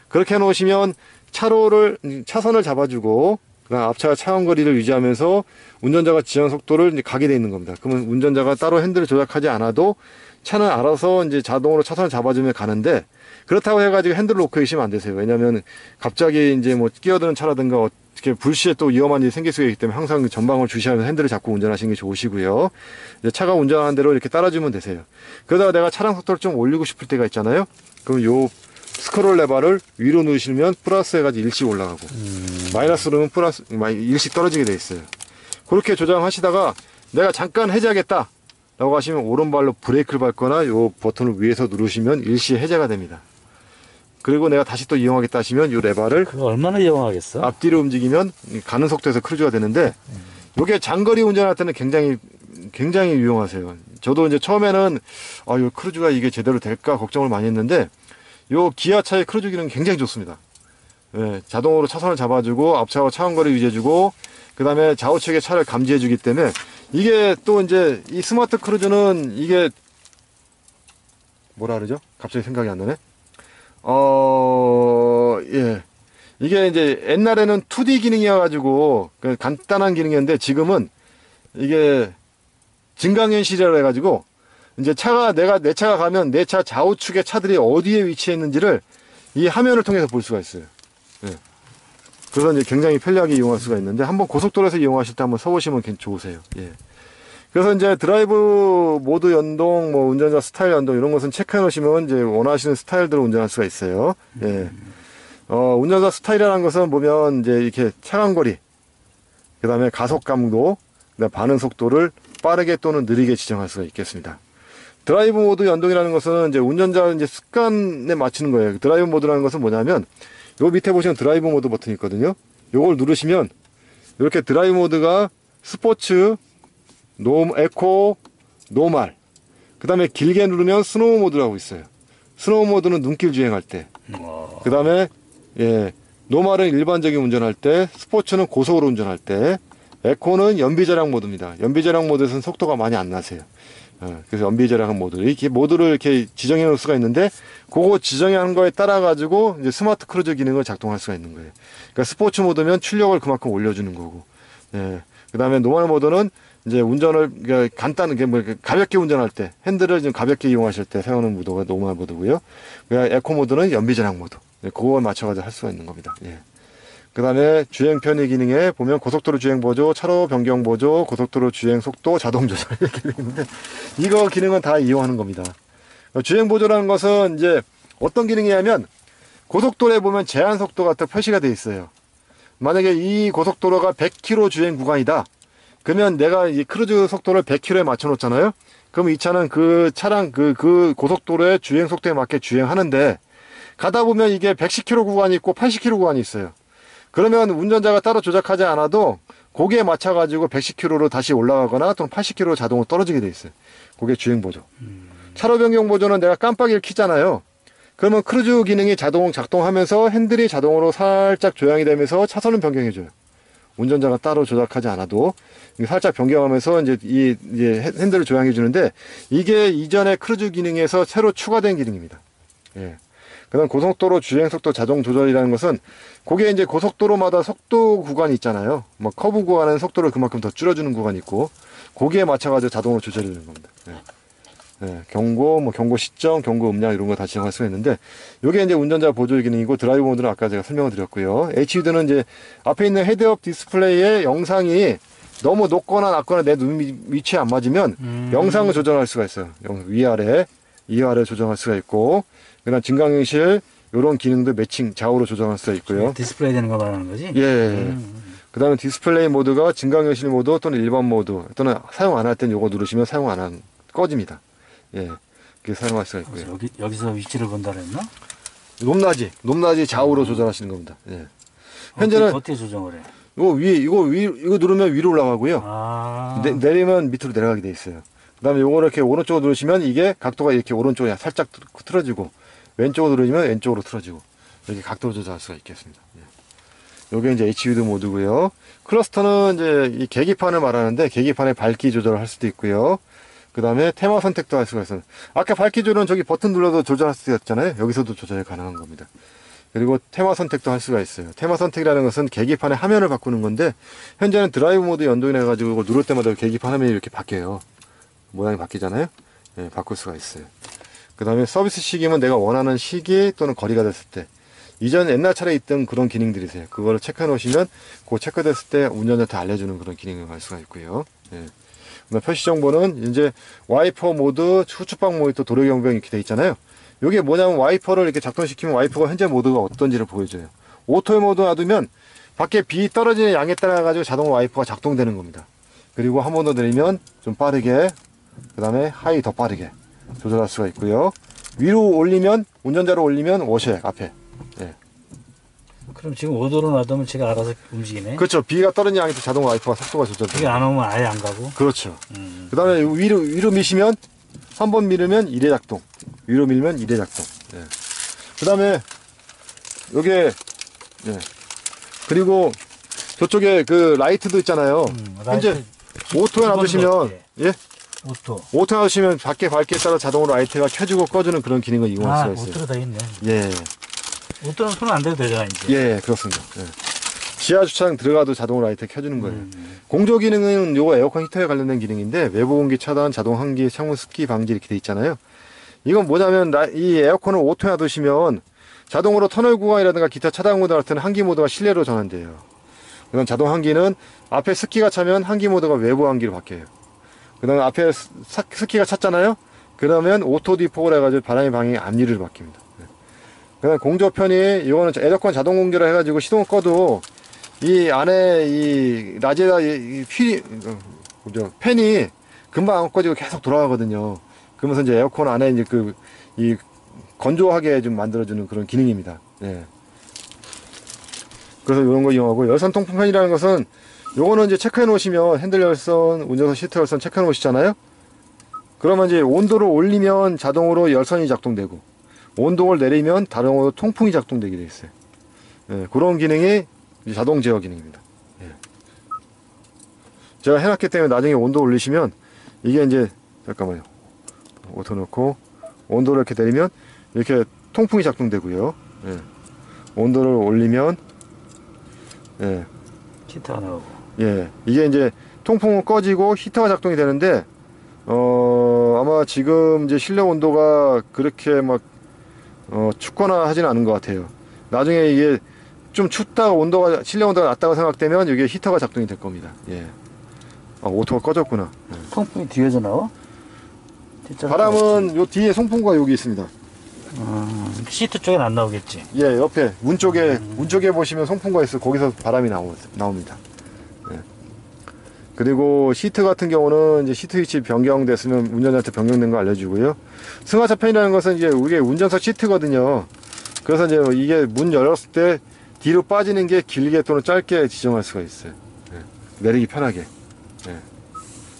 그렇게 해놓으시면 차선을 잡아주고 그다음 앞차가 차간거리를 유지하면서 운전자가 지정 속도를 이제 가게 돼 있는 겁니다. 그러면 운전자가 따로 핸들을 조작하지 않아도 차는 알아서 이제 자동으로 차선을 잡아주면 가는데 그렇다고 해가지고 핸들을 놓고 계시면 안 되세요. 왜냐하면 갑자기 이제 뭐 끼어드는 차라든가 어떻게 불시에 또 위험한 일이 생길 수 있기 때문에 항상 전방을 주시하면서 핸들을 잡고 운전하시는 게 좋으시고요. 이제 차가 운전하는 대로 이렇게 따라주면 되세요. 그러다가 내가 차량 속도를 좀 올리고 싶을 때가 있잖아요. 그럼 요 스크롤 레버를 위로 누르시면 플러스 해가지고 일씩 올라가고 마이너스 누르면 플러스 일씩 떨어지게 돼 있어요. 그렇게 조정하시다가 내가 잠깐 해제하겠다 라고 하시면 오른발로 브레이크를 밟거나 요 버튼을 위에서 누르시면 일시 해제가 됩니다. 그리고 내가 다시 또 이용하겠다 하시면 요 레버를 그거 얼마나 이용하겠어? 앞뒤로 움직이면 가는 속도에서 크루즈가 되는데 요게 장거리 운전할 때는 굉장히 유용하세요. 저도 이제 처음에는 요 크루즈가 이게 제대로 될까 걱정을 많이 했는데 요 기아차의 크루즈 기능은 굉장히 좋습니다. 예, 자동으로 차선을 잡아주고 앞차와 차간거리 유지해주고 그 다음에 좌우측의 차를 감지해주기 때문에 이게 또 이제 이 스마트 크루즈는 이게 뭐라 그러죠? 갑자기 생각이 안 나네. 예. 이게 이제 옛날에는 2D 기능이어가지고 간단한 기능이었는데 지금은 이게 증강현실이라 해가지고 이제 내 차가 가면 내 차 좌우측의 차들이 어디에 위치했는지를 이 화면을 통해서 볼 수가 있어요. 예. 그래서 이제 굉장히 편리하게 이용할 수가 있는데 한번 고속도로에서 이용하실 때 한번 써보시면 좋으세요. 예. 그래서 이제 드라이브 모드 연동, 뭐 운전자 스타일 연동 이런 것은 체크해 놓으시면 이제 원하시는 스타일대로 운전할 수가 있어요. 예. 운전자 스타일이라는 것은 보면 이제 이렇게 차간거리, 그 다음에 가속 감도, 그다음 반응 속도를 빠르게 또는 느리게 지정할 수가 있겠습니다. 드라이브 모드 연동이라는 것은 이제 운전자 이제 습관에 맞추는 거예요. 드라이브 모드라는 것은 뭐냐면 요 밑에 보시면 드라이브 모드 버튼이 있거든요. 요걸 누르시면 이렇게 드라이브 모드가 스포츠, 에코, 노말, 그 다음에 길게 누르면 스노우 모드라고 있어요. 스노우 모드는 눈길 주행할 때, 그 다음에 노말은 일반적인 운전할 때, 스포츠는 고속으로 운전할 때, 에코는 연비절약 모드입니다. 연비절약 모드에서는 속도가 많이 안 나세요. 그래서 연비절약 모드, 이렇게 모드를 이렇게 지정해 놓을 수가 있는데, 그거 지정한 거에 따라 가지고 이제 스마트 크루즈 기능을 작동할 수가 있는 거예요. 그러니까 스포츠 모드면 출력을 그만큼 올려주는 거고, 그 다음에 노멀 모드는 이제 운전을 간단하게 뭐 가볍게 운전할 때 핸들을 좀 가볍게 이용하실 때 사용하는 모드가 노멀 모드고요. 에코 모드는 연비전향 모드. 그걸 맞춰가지고 할 수가 있는 겁니다. 예. 그 다음에 주행 편의 기능에 보면 고속도로 주행 보조, 차로 변경 보조, 고속도로 주행 속도 자동 조절 이렇게 되어 있는데 이거 기능은 다 이용하는 겁니다. 주행 보조라는 것은 이제 어떤 기능이냐면 고속도로에 보면 제한 속도가 또 표시가 되어 있어요. 만약에 이 고속도로가 100km 주행 구간이다. 그러면 내가 이 크루즈 속도를 100km에 맞춰 놓잖아요. 그럼 이 차는 그 차량 그 고속도로의 주행 속도에 맞게 주행하는데 가다 보면 이게 110km 구간이 있고 80km 구간이 있어요. 그러면 운전자가 따로 조작하지 않아도 거기에 맞춰 가지고 110km로 다시 올라가거나 또는 80km로 자동으로 떨어지게 돼 있어요. 그게 주행 보조. 차로 변경 보조는 내가 깜빡이를 켜잖아요. 그러면 크루즈 기능이 자동 작동하면서 핸들이 자동으로 살짝 조향이 되면서 차선을 변경해줘요. 운전자가 따로 조작하지 않아도 살짝 변경하면서 이제 핸들을 조향해 주는데 이게 이전에 크루즈 기능에서 새로 추가된 기능입니다. 예. 그다음 고속도로 주행 속도 자동 조절이라는 것은 그게 이제 고속도로마다 속도 구간이 있잖아요. 뭐 커브 구간은 속도를 그만큼 더 줄여주는 구간이 있고 거기에 맞춰가지고 자동으로 조절해 주는 겁니다. 예. 예, 경고, 뭐 경고 시점, 경고 음량 이런 거 다 지정할 수가 있는데 이게 이제 운전자 보조 기능이고 드라이브 모드는 아까 제가 설명을 드렸고요. HUD는 이제 앞에 있는 헤드업 디스플레이의 영상이 너무 높거나 낮거나 내 눈 위치에 안 맞으면 영상을 조정할 수가 있어요. 위아래, 이아래 조정할 수가 있고 그다음 증강현실 이런 기능도 매칭 좌우로 조정할 수가 있고요. 디스플레이 되는 거 말하는 거지? 예. 그다음에 디스플레이 모드가 증강현실 모드 또는 일반 모드 또는 사용 안 할 땐 요거 누르시면 사용 안 한 꺼집니다. 예, 그렇게 사용할 수가 있고요. 여기서 위치를 본다 그랬나? 높낮이 좌우로 조절하시는 겁니다. 예. 현재는 어떻게 조정을 해? 이거 누르면 위로 올라가고요. 아. 내리면 밑으로 내려가게 돼 있어요. 그다음에 요거 이렇게 오른쪽으로 누르시면 이게 각도가 이렇게 오른쪽에 살짝 틀어지고 왼쪽으로 누르면 왼쪽으로 틀어지고 이렇게 각도 조절할 수가 있겠습니다. 예. 요게 이제 HUD 모드고요. 클러스터는 이제 이 계기판을 말하는데 계기판의 밝기 조절을 할 수도 있고요. 그 다음에 테마 선택도 할 수가 있어요. 아까 밝기 조절은 저기 버튼 눌러도 조절할 수 있잖아요. 여기서도 조절이 가능한 겁니다. 그리고 테마 선택도 할 수가 있어요. 테마 선택이라는 것은 계기판의 화면을 바꾸는 건데 현재는 드라이브 모드 연동해 가지고 누를 때마다 계기판 화면이 이렇게 바뀌어요. 모양이 바뀌잖아요. 예, 바꿀 수가 있어요. 그 다음에 서비스 시기면 내가 원하는 시기 또는 거리가 됐을 때 이전 옛날 차례에 있던 그런 기능들이세요. 그거를 체크해 놓으시면 그 체크됐을 때 운전자한테 알려주는 그런 기능을 갈 수가 있고요. 예. 표시 정보는 이제 와이퍼 모드, 후측방 모니터, 도로 경보 이렇게 돼 있잖아요. 이게 뭐냐면 와이퍼를 이렇게 작동시키면 와이퍼가 현재 모드가 어떤지를 보여줘요. 오토 모드 놔두면 밖에 비 떨어지는 양에 따라 가지고 자동으로 와이퍼가 작동되는 겁니다. 그리고 한 번 더 내리면 좀 빠르게, 그 다음에 하이 더 빠르게 조절할 수가 있고요. 위로 올리면 운전자로 올리면 워셔액 앞에. 예. 그럼 지금 5도로 놔두면 제가 알아서 움직이네. 그렇죠. 비가 떨어지는 양에 따라 자동 와이퍼가 속도가 조절돼요. 그게 안 오면 아예 안 가고. 그렇죠. 그 다음에 위로 미시면 3번 밀으면 1회 작동, 위로 밀면 2회 작동. 예. 그 다음에 요게 예. 그리고 저쪽에 그 라이트도 있잖아요. 현재 오토에 놔두시면 예? 오토에 놔두시면 밖에 밝기에 따라 자동으로 라이트가 켜지고 꺼지는 그런 기능을 이용할 수가 있어요. 오토로 다 있네. 예. 오토는 손 안 대도 되잖아 이제. 예, 그렇습니다. 예. 지하 주차장 들어가도 자동으로 라이트 켜주는 거예요. 공조 기능은 요거 에어컨 히터에 관련된 기능인데 외부 공기 차단, 자동 환기, 창문 습기 방지 이렇게 돼 있잖아요. 이건 뭐냐면 이 에어컨을 오토에 놔두시면 자동으로 터널 구간이라든가 기타 차단 모드 같은 환기 모드가 실내로 전환돼요. 그다음 자동 환기는 앞에 습기가 차면 환기 모드가 외부 환기로 바뀌어요. 그다음에 앞에 습기가 찼잖아요. 그러면 오토 디포를 해가지고 바람의 방향이 앞니를 바뀝니다. 그다음 공조편이 이거는 에어컨 자동 공조를 해가지고 시동을 꺼도 이 안에 이 라지에다 이 팬이 금방 안 꺼지고 계속 돌아가거든요. 그러면서 이제 에어컨 안에 이제 이 건조하게 좀 만들어주는 그런 기능입니다. 예. 그래서 이런 거 이용하고 열선 통풍편이라는 것은 요거는 이제 체크해 놓으시면 핸들 열선, 운전석 시트 열선 체크해 놓으시잖아요. 그러면 이제 온도를 올리면 자동으로 열선이 작동되고 온도를 내리면 자동으로 통풍이 작동되게 되어 있어요. 예, 그런 기능이 자동 제어 기능입니다. 예. 제가 해놨기 때문에 나중에 온도 올리시면 이게 이제 잠깐만요. 오토 넣고 온도를 이렇게 내리면 이렇게 통풍이 작동되고요. 예. 온도를 올리면 예. 히터 안 하고. 예, 이게 이제 통풍은 꺼지고 히터가 작동이 되는데 아마 지금 이제 실내 온도가 그렇게 막 춥거나 하지는 않은 것 같아요. 나중에 이게 좀 춥다가 실내 온도가 낮다고 생각되면 이게 히터가 작동이 될 겁니다. 예. 오토가 꺼졌구나. 예. 통풍이 뒤에서 나와? 진짜 바람은 요 뒤에 송풍구가 여기 있습니다. 시트 쪽엔 안 나오겠지. 예, 옆에 문 쪽에 보시면 송풍구가 있어. 거기서 바람이 나옵니다. 예. 그리고 시트 같은 경우는 이제 시트 위치 변경됐으면 운전자한테 변경된 거 알려주고요. 승하차 펜이라는 것은 이제 우리의 운전석 시트거든요. 그래서 이제 이게 문 열었을 때 뒤로 빠지는 게 길게 또는 짧게 지정할 수가 있어요. 예. 내리기 편하게. 예.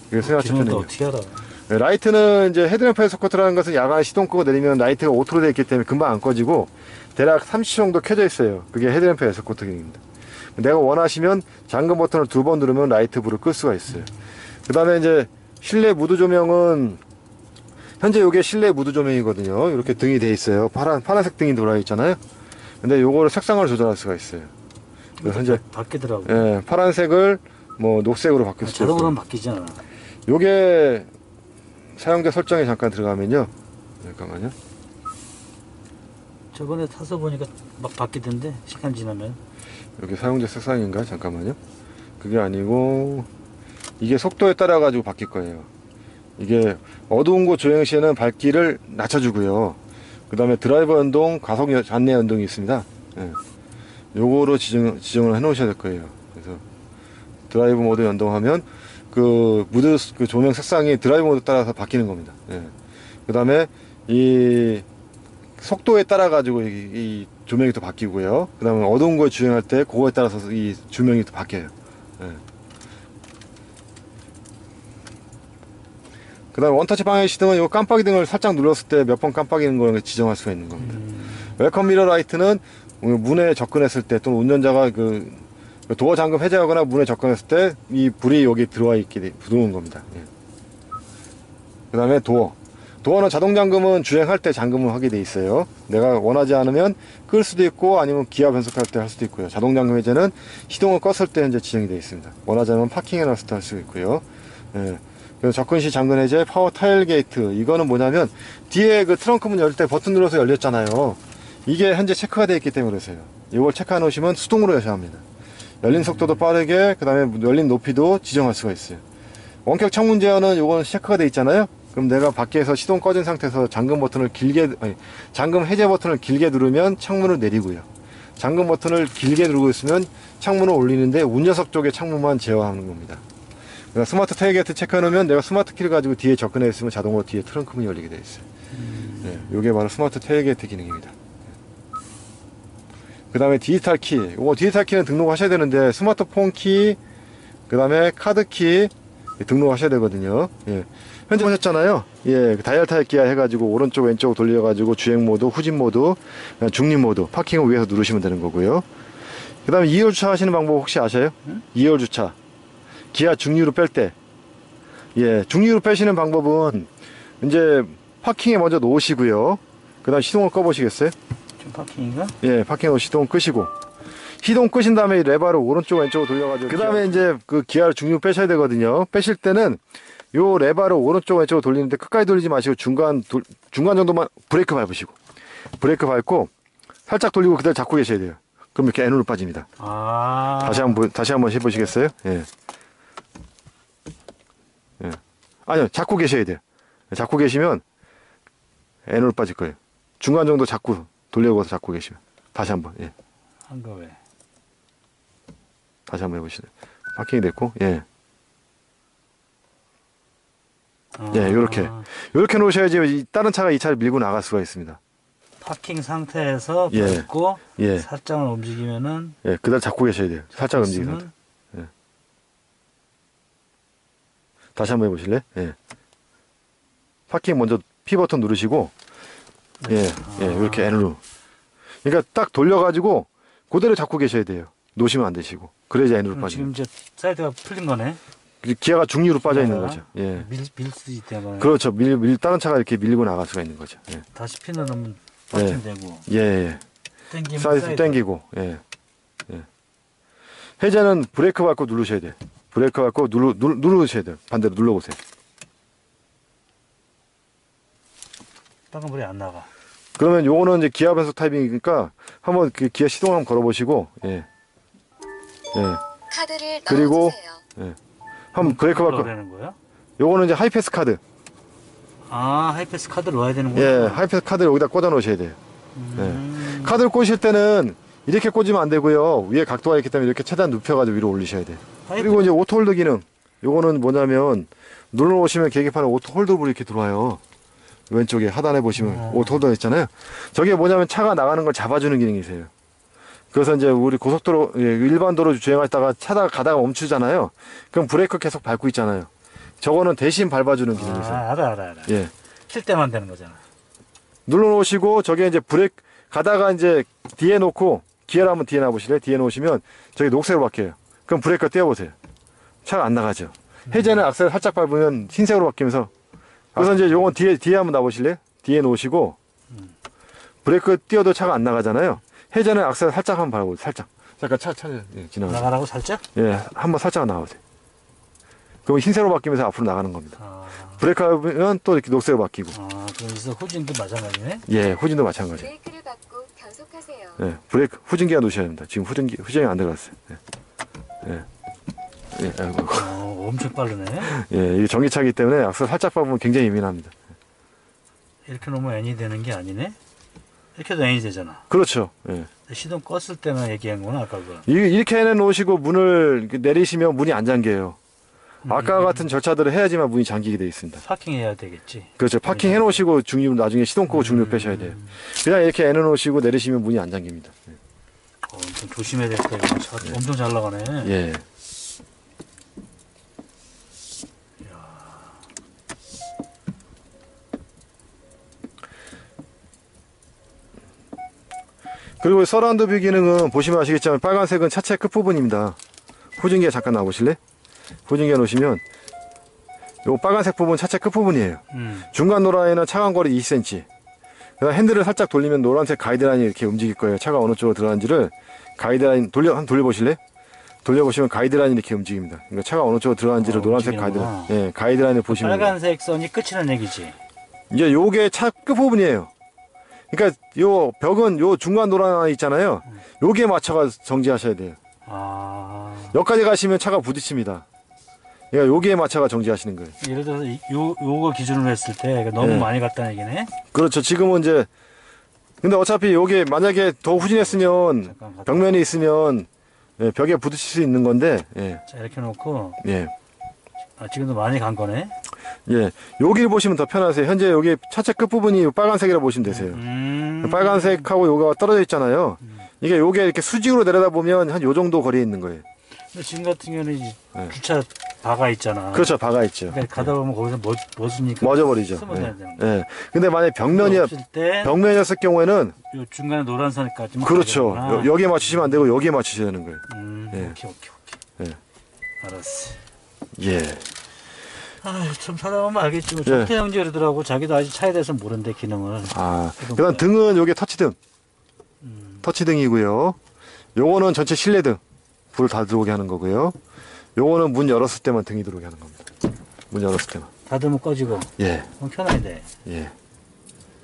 이게 승하차 기능도 펜이에요. 어떻게 알아? 네, 라이트는 이제 헤드램프의 소커트라는 것은 야간에 시동 끄고 내리면 라이트가 오토로 되어 있기 때문에 금방 안 꺼지고 대략 30초 정도 켜져 있어요. 그게 헤드램프의 소커트 기능입니다. 내가 원하시면 잠금 버튼을 2번 누르면 라이트 불을 끌 수가 있어요. 그 다음에 이제 실내 무드 조명은 현재 이게 실내 무드 조명이거든요. 이렇게 등이 돼 있어요. 파란색 등이 돌아 있잖아요. 근데 요거를 색상을 조절할 수가 있어요. 그래서 현재 바뀌더라고. 예, 파란색을 뭐 녹색으로 바뀔 수도 있고. 자동으로는 바뀌잖아. 요게 사용자 설정에 잠깐 들어가면요. 잠깐만요. 저번에 타서 보니까 막 바뀌던데 시간 지나면. 여기 사용자 색상인가? 잠깐만요. 그게 아니고 이게 속도에 따라 가지고 바뀔 거예요. 이게 어두운 곳 주행 시에는 밝기를 낮춰주고요. 그 다음에 드라이버 연동, 가속 안내 연동이 있습니다. 예. 요거로 지정을 해 놓으셔야 될 거예요. 그래서 드라이브 모드 연동하면 그 조명 색상이 드라이브 모드 따라서 바뀌는 겁니다. 예. 그 다음에 이 속도에 따라 가지고 이 조명이 또 바뀌고요. 그 다음에 어두운 곳 주행할 때 그거에 따라서 이 조명이 또 바뀌어요. 예. 그 다음에 원터치 방해 시등은 이 깜빡이 등을 살짝 눌렀을 때 몇 번 깜빡이는 걸 지정할 수가 있는 겁니다. 웰컴 미러 라이트는 문에 접근했을 때 또는 운전자가 그 도어 잠금 해제하거나 문에 접근했을 때 이 불이 여기 들어오는 겁니다. 예. 그 다음에 도어는 자동 잠금은 주행할 때 잠금을 하게 돼 있어요. 내가 원하지 않으면 끌 수도 있고 아니면 기아 변속할 때 할 수도 있고요. 자동 잠금 해제는 시동을 껐을 때 현재 지정이 되어 있습니다. 원하지 않으면 파킹해 놨을 때 할 수 있고요. 예. 그래서 접근 시 잠금 해제, 파워 타일 게이트. 이거는 뭐냐면 뒤에 그 트렁크 문 열 때 버튼 눌러서 열렸잖아요. 이게 현재 체크가 되어 있기 때문에 그래서요. 이걸 체크해 놓으시면 수동으로 여셔야 합니다. 열린 속도도 빠르게, 그 다음에 열린 높이도 지정할 수가 있어요. 원격 창문 제어는 요건 체크가 되어 있잖아요. 그럼 내가 밖에서 시동 꺼진 상태에서 잠금 해제 버튼을 길게 누르면 창문을 내리고요. 잠금 버튼을 길게 누르고 있으면 창문을 올리는데 운전석 쪽의 창문만 제어하는 겁니다. 그러니까 스마트 테일게이트 체크해 놓으면 내가 스마트 키를 가지고 뒤에 접근해 있으면 자동으로 뒤에 트렁크 문이 열리게 되어 있어요. 네, 요게 바로 스마트 테일게이트 기능입니다. 그 다음에 디지털 키. 요거 디지털 키는 등록하셔야 되는데 스마트폰 키, 그 다음에 카드 키 등록하셔야 되거든요. 예. 현재 보셨잖아요. 예, 다이얼 타입 기아 해가지고 오른쪽 왼쪽 돌려가지고 주행 모드, 후진 모드, 중립 모드, 파킹을 위해서 누르시면 되는 거고요. 그 다음에 2열 주차 하시는 방법 혹시 아셔요? 2열 주차. 기아 중류로 뺄 때. 예, 중류로 빼시는 방법은 이제 파킹에 먼저 놓으시고요. 그 다음 시동을 꺼보시겠어요? 지금 파킹인가? 예, 파킹으로 시동 끄시고. 시동 끄신 다음에 이 레버를 오른쪽 왼쪽으로 돌려가지고 그 다음에 이제 그 기아를 중류 빼셔야 되거든요. 빼실 때는 요 레버를 오른쪽 왼쪽으로 돌리는데 끝까지 돌리지 마시고 중간 정도만 브레이크 밟으시고 브레이크 밟고 살짝 돌리고 그대로 잡고 계셔야 돼요. 그럼 이렇게 N으로 빠집니다. 다시 한번 해보시겠어요? 예. 예. 아니요, 잡고 계셔야 돼요. 잡고 계시면 N으로 빠질 거예요. 중간 정도 잡고 돌려서 잡고 계시면 다시 한번. 예. 한가 왜? 다시 한번 해보시죠. 파킹이 됐고, 예. 예, 요렇게 놓으셔야지 다른 차가 이 차를 밀고 나갈 수가 있습니다. 파킹 상태에서 예. 밟고 예. 살짝만 움직이면은 예, 그대로 잡고 계셔야 돼요. 살짝 움직이는 상태. 예. 다시 한번 해보실래요? 예. 파킹 먼저 P 버튼 누르시고, 예, 이렇게 N으로. 그러니까 딱 돌려가지고 그대로 잡고 계셔야 돼요. 놓으시면 안 되시고. 그래야지 N으로 빠지고. 지금 이제 사이드가 풀린 거네. 기아가 중류로 빠져 있는 거죠. 예. 밀 수도 있다면. 그렇죠. 다른 차가 이렇게 밀고 나갈 수가 있는 거죠. 예. 다시 핀을 넣으면 빠지면 되고. 예. 땡기면 사이드 땡기고, 예. 해제는 브레이크 밟고 누르셔야 돼요. 브레이크 밟고 누르셔야 돼요. 반대로 눌러보세요. 빨간불이 안 나가. 그러면 요거는 이제 기아 변속 타입이니까 한번 그 기아 시동 한번 걸어보시고, 예. 예. 카드를 그리고, 넣어주세요. 예. 한번 브레이크 밟고. 넣으라는 거야? 요거는 이제 하이패스 카드. 아, 하이패스 카드 넣어야 되는 거야? 예, 하이패스 카드를 여기다 꽂아 놓으셔야 돼요. 예. 카드를 꽂으실 때는 이렇게 꽂으면 안 되고요. 위에 각도가 있기 때문에 이렇게 최대한 눕혀가지고 위로 올리셔야 돼요. 그리고 이제 오토홀드 기능. 요거는 뭐냐면, 눌러놓으시면 계기판에 오토홀드 불이 이렇게 들어와요. 왼쪽에 하단에 보시면 오토홀더 있잖아요. 저게 뭐냐면 차가 나가는 걸 잡아주는 기능이세요. 그래서 이제 우리 고속도로, 일반 도로 주행하다가 차가 가다가 멈추잖아요. 그럼 브레이크 계속 밟고 있잖아요. 저거는 대신 밟아주는 기능이세요. 아, 알아. 예. 킬 때만 되는 거잖아. 눌러놓으시고 저게 이제 브레이크 가다가 이제 뒤에 놓고 기어를 한번 뒤에 놔보실래요? 뒤에 놓으시면 저기 녹색으로 바뀌어요. 그럼 브레이크 떼어보세요. 차가 안 나가죠. 해제는 악셀 살짝 밟으면 흰색으로 바뀌면서 그래서 이제 요건 뒤에 한번 놔보실래요? 뒤에 놓으시고 브레이크 띄워도 차가 안 나가잖아요. 해제는 악셀 살짝 한번 밟아보세요. 살짝. 잠깐 차 예, 지나가요. 나가라고 살짝? 예, 한번 살짝 나가보세요. 그럼 흰색으로 바뀌면서 앞으로 나가는 겁니다. 아, 브레이크 밟으면 또 이렇게 녹색으로 바뀌고. 그럼 여기서 후진도 마찬가지네? 예, 후진도 마찬가지예요. 브레이크를 밟고 변속하세요. 예, 브레이크 후진기가 놓으셔야 됩니다. 지금 후진이 안 들어갔어요. 예. 예, 아이고. 엄청 빠르네. 예, 이게 전기차기 때문에 악셀 살짝 밟으면 굉장히 예민합니다. 이렇게 놓으면 N이 되는 게 아니네? 이렇게 해도 N이 되잖아. 그렇죠. 예. 시동 껐을 때만 얘기한 거나 아까 그거. 이렇게 해놓으시고 문을 이렇게 내리시면 문이 안 잠겨요. 아까 같은 절차들을 해야지만 문이 잠기게 되어 있습니다. 파킹해야 되겠지. 그렇죠. 파킹 해놓으시고 중립 나중에 시동 끄고 중립 빼셔야 돼요. 그냥 이렇게 해놓으시고 내리시면 문이 안 잠깁니다. 좀 조심해야 되겠다. 이거 차 엄청 잘 나가네. 예. 그리고 서라운드 뷰 기능은 보시면 아시겠지만 빨간색은 차체 끝부분입니다. 후진기에 잠깐 나와보실래? 후진기에 놓으시면 요 빨간색 부분 차체 끝부분이에요. 중간 노라인은 차간거리 20cm. 그다음 핸들을 살짝 돌리면 노란색 가이드라인이 이렇게 움직일 거예요. 차가 어느 쪽으로 들어가는지를 가이드라인 한번 돌려보실래? 돌려보시면 가이드라인이 이렇게 움직입니다. 그러니까 차가 어느 쪽으로 들어가는지를 노란색 움직이는구나. 가이드라인을 보시면 빨간색 선이 끝이라는 얘기지. 이제 요게 차 끝부분이에요. 그러니까 요 벽은 요 중간 노란 있잖아요. 요게 맞춰가 정지하셔야 돼요. 아, 여기까지 가시면 차가 부딪힙니다. 그러니까 여기에 맞춰가 정지하시는 거예요. 예를 들어서 요거 기준으로 했을 때 너무 네. 많이 갔다는 얘기네. 그렇죠. 지금은 이제 근데 어차피 요게 만약에 더 후진했으면 잠깐 갔다. 벽면이 있으면 예, 벽에 부딪힐 수 있는 건데 예, 자, 이렇게 놓고 예, 지금도 많이 간 거네. 예. 여기를 보시면 더 편하세요. 현재 여기 차체 끝부분이 빨간색이라고 보시면 되세요. 빨간색하고 요가 떨어져 있잖아요. 이게 요게 이렇게 수직으로 내려다보면 한 요 정도 거리에 있는 거예요. 근데 지금 같은 경우는 이제 네. 주차 바가 있잖아. 그렇죠. 바가 있죠. 그러니까 가다 보면 거기서 뭐 쓰니까 멎어버리죠. 숨어져야 되는 예. 예. 근데 만약 벽면이었을 경우에는 요 중간에 노란 선까지만 그렇죠. 가야 되는구나. 여기에 맞추시면 안 되고 여기에 맞추셔야 되는 거예요. 예. 오케이. 예. 알았어. 예. 좀 살아보면 알겠지. 뭐 예. 정태 형제 그러더라고. 자기도 아직 차에 대해서 모른대 기능을. 아, 그다음 등은 요게 터치등. 터치등이고요. 요거는 전체 실내등. 불 다 들어오게 하는 거고요. 요거는 문 열었을 때만 등이 들어오게 하는 겁니다. 문 열었을 때만. 닫으면 꺼지고. 예. 그럼 켜놔야 돼. 예.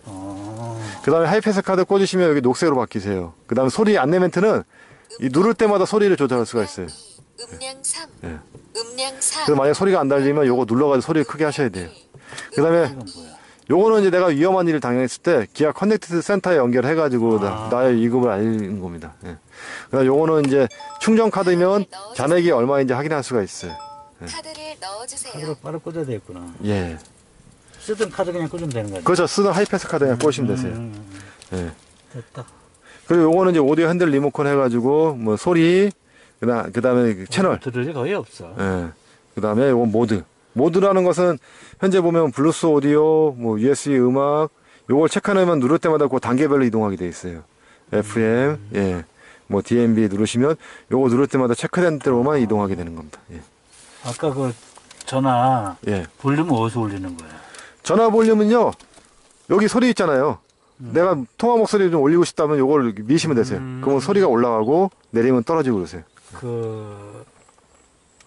어. 그다음에 하이패스 카드 꽂으시면 여기 녹색으로 바뀌세요. 그다음에 소리 안내 멘트는 이 누를 때마다 소리를 조절할 수가 있어요. 음량 3. 예. 음량 4. 그래서 만약 소리가 안 달리면 요거 눌러가지고 소리를 크게 하셔야 돼요. 그다음에 이건 뭐야? 요거는 이제 내가 위험한 일을 당했을 때 기아 커넥티드 센터에 연결해가지고 나의 위급을 알리는 겁니다. 예. 그다음 요거는 이제 충전 카드면 잔액이 얼마인지 확인할 수가 있어요. 카드를 넣어주세요. 카드로 바로 꽂아야 되겠구나. 예. 쓰던 카드 그냥 꽂으면 되는 거지. 그렇죠. 쓰는 하이패스 카드 그냥 꽂으시면 되세요. 예. 됐다. 그리고 요거는 이제 오디오 핸들 리모컨 해가지고 뭐 소리 그다음에 채널. 들을 일 거의 없어. 예. 그다음에 요건 모드. 모드라는 것은 현재 보면 블루스 오디오, 뭐 USB 음악 요걸 체크하면 누를 때마다 그 단계별로 이동하게 돼 있어요. FM, 예. 뭐 DMB 누르시면 요거 누를 때마다 체크된 대로만 이동하게 되는 겁니다. 예. 아까 그 전화 예. 볼륨은 어디서 올리는 거야? 전화 볼륨은요. 여기 소리 있잖아요. 내가 통화 목소리 좀 올리고 싶다면 요걸 미시면 되세요. 그러면 소리가 올라가고 내리면 떨어지고 그러세요. 그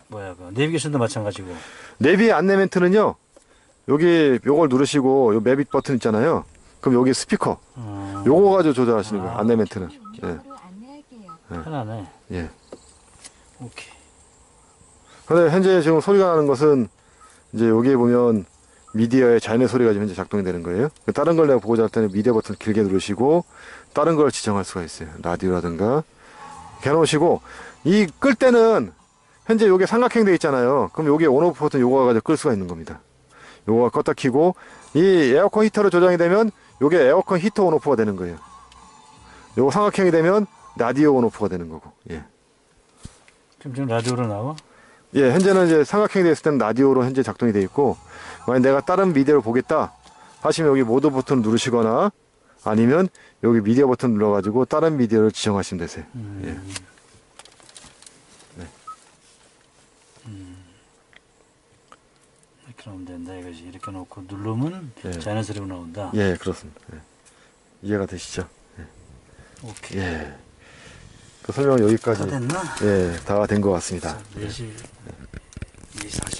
뭐야 그 내비게이션도 마찬가지고. 내비 안내 멘트는요. 여기 요걸 누르시고 요 매빅 버튼 있잖아요. 그럼 여기 스피커. 요거 가지고 조절하시는 거예요. 안내 멘트는. 예. 안내할게요. 편하네. 예. 오케이. 근데 현재 지금 소리가 나는 것은 이제 여기에 보면 미디어의 자연의 소리가 지금 현재 작동이 되는 거예요. 다른 걸 내가 보고자 할 때는 미디어 버튼 길게 누르시고 다른 걸 지정할 수가 있어요. 라디오라든가. 이렇게 해놓으시고 이 끌 때는 현재 요게 삼각형 돼 있잖아요. 그럼 여기 온오프 버튼 요거 가지고 끌 수가 있는 겁니다. 요거가 껐다 켜고 이 에어컨 히터로 조정이 되면 요게 에어컨 히터 온오프가 되는 거예요. 요거 삼각형이 되면 라디오 온오프가 되는 거고. 예. 지금 라디오로 나와? 예, 현재는 이제 삼각형이 됐을 때는 라디오로 현재 작동이 되어 있고, 만약 내가 다른 미디어를 보겠다 하시면 여기 모드 버튼 누르시거나 아니면 여기 미디어 버튼 눌러가지고 다른 미디어를 지정하시면 되세요. 예. 네. 이렇게 놓으면 된다 이거지. 이렇게 놓고 누르면 예. 자연의 소리가 나온다. 예, 그렇습니다. 예. 이해가 되시죠? 오케이. 예. 그 설명은 여기까지 다 됐나? 예, 다 된 것 같습니다. 4시 4시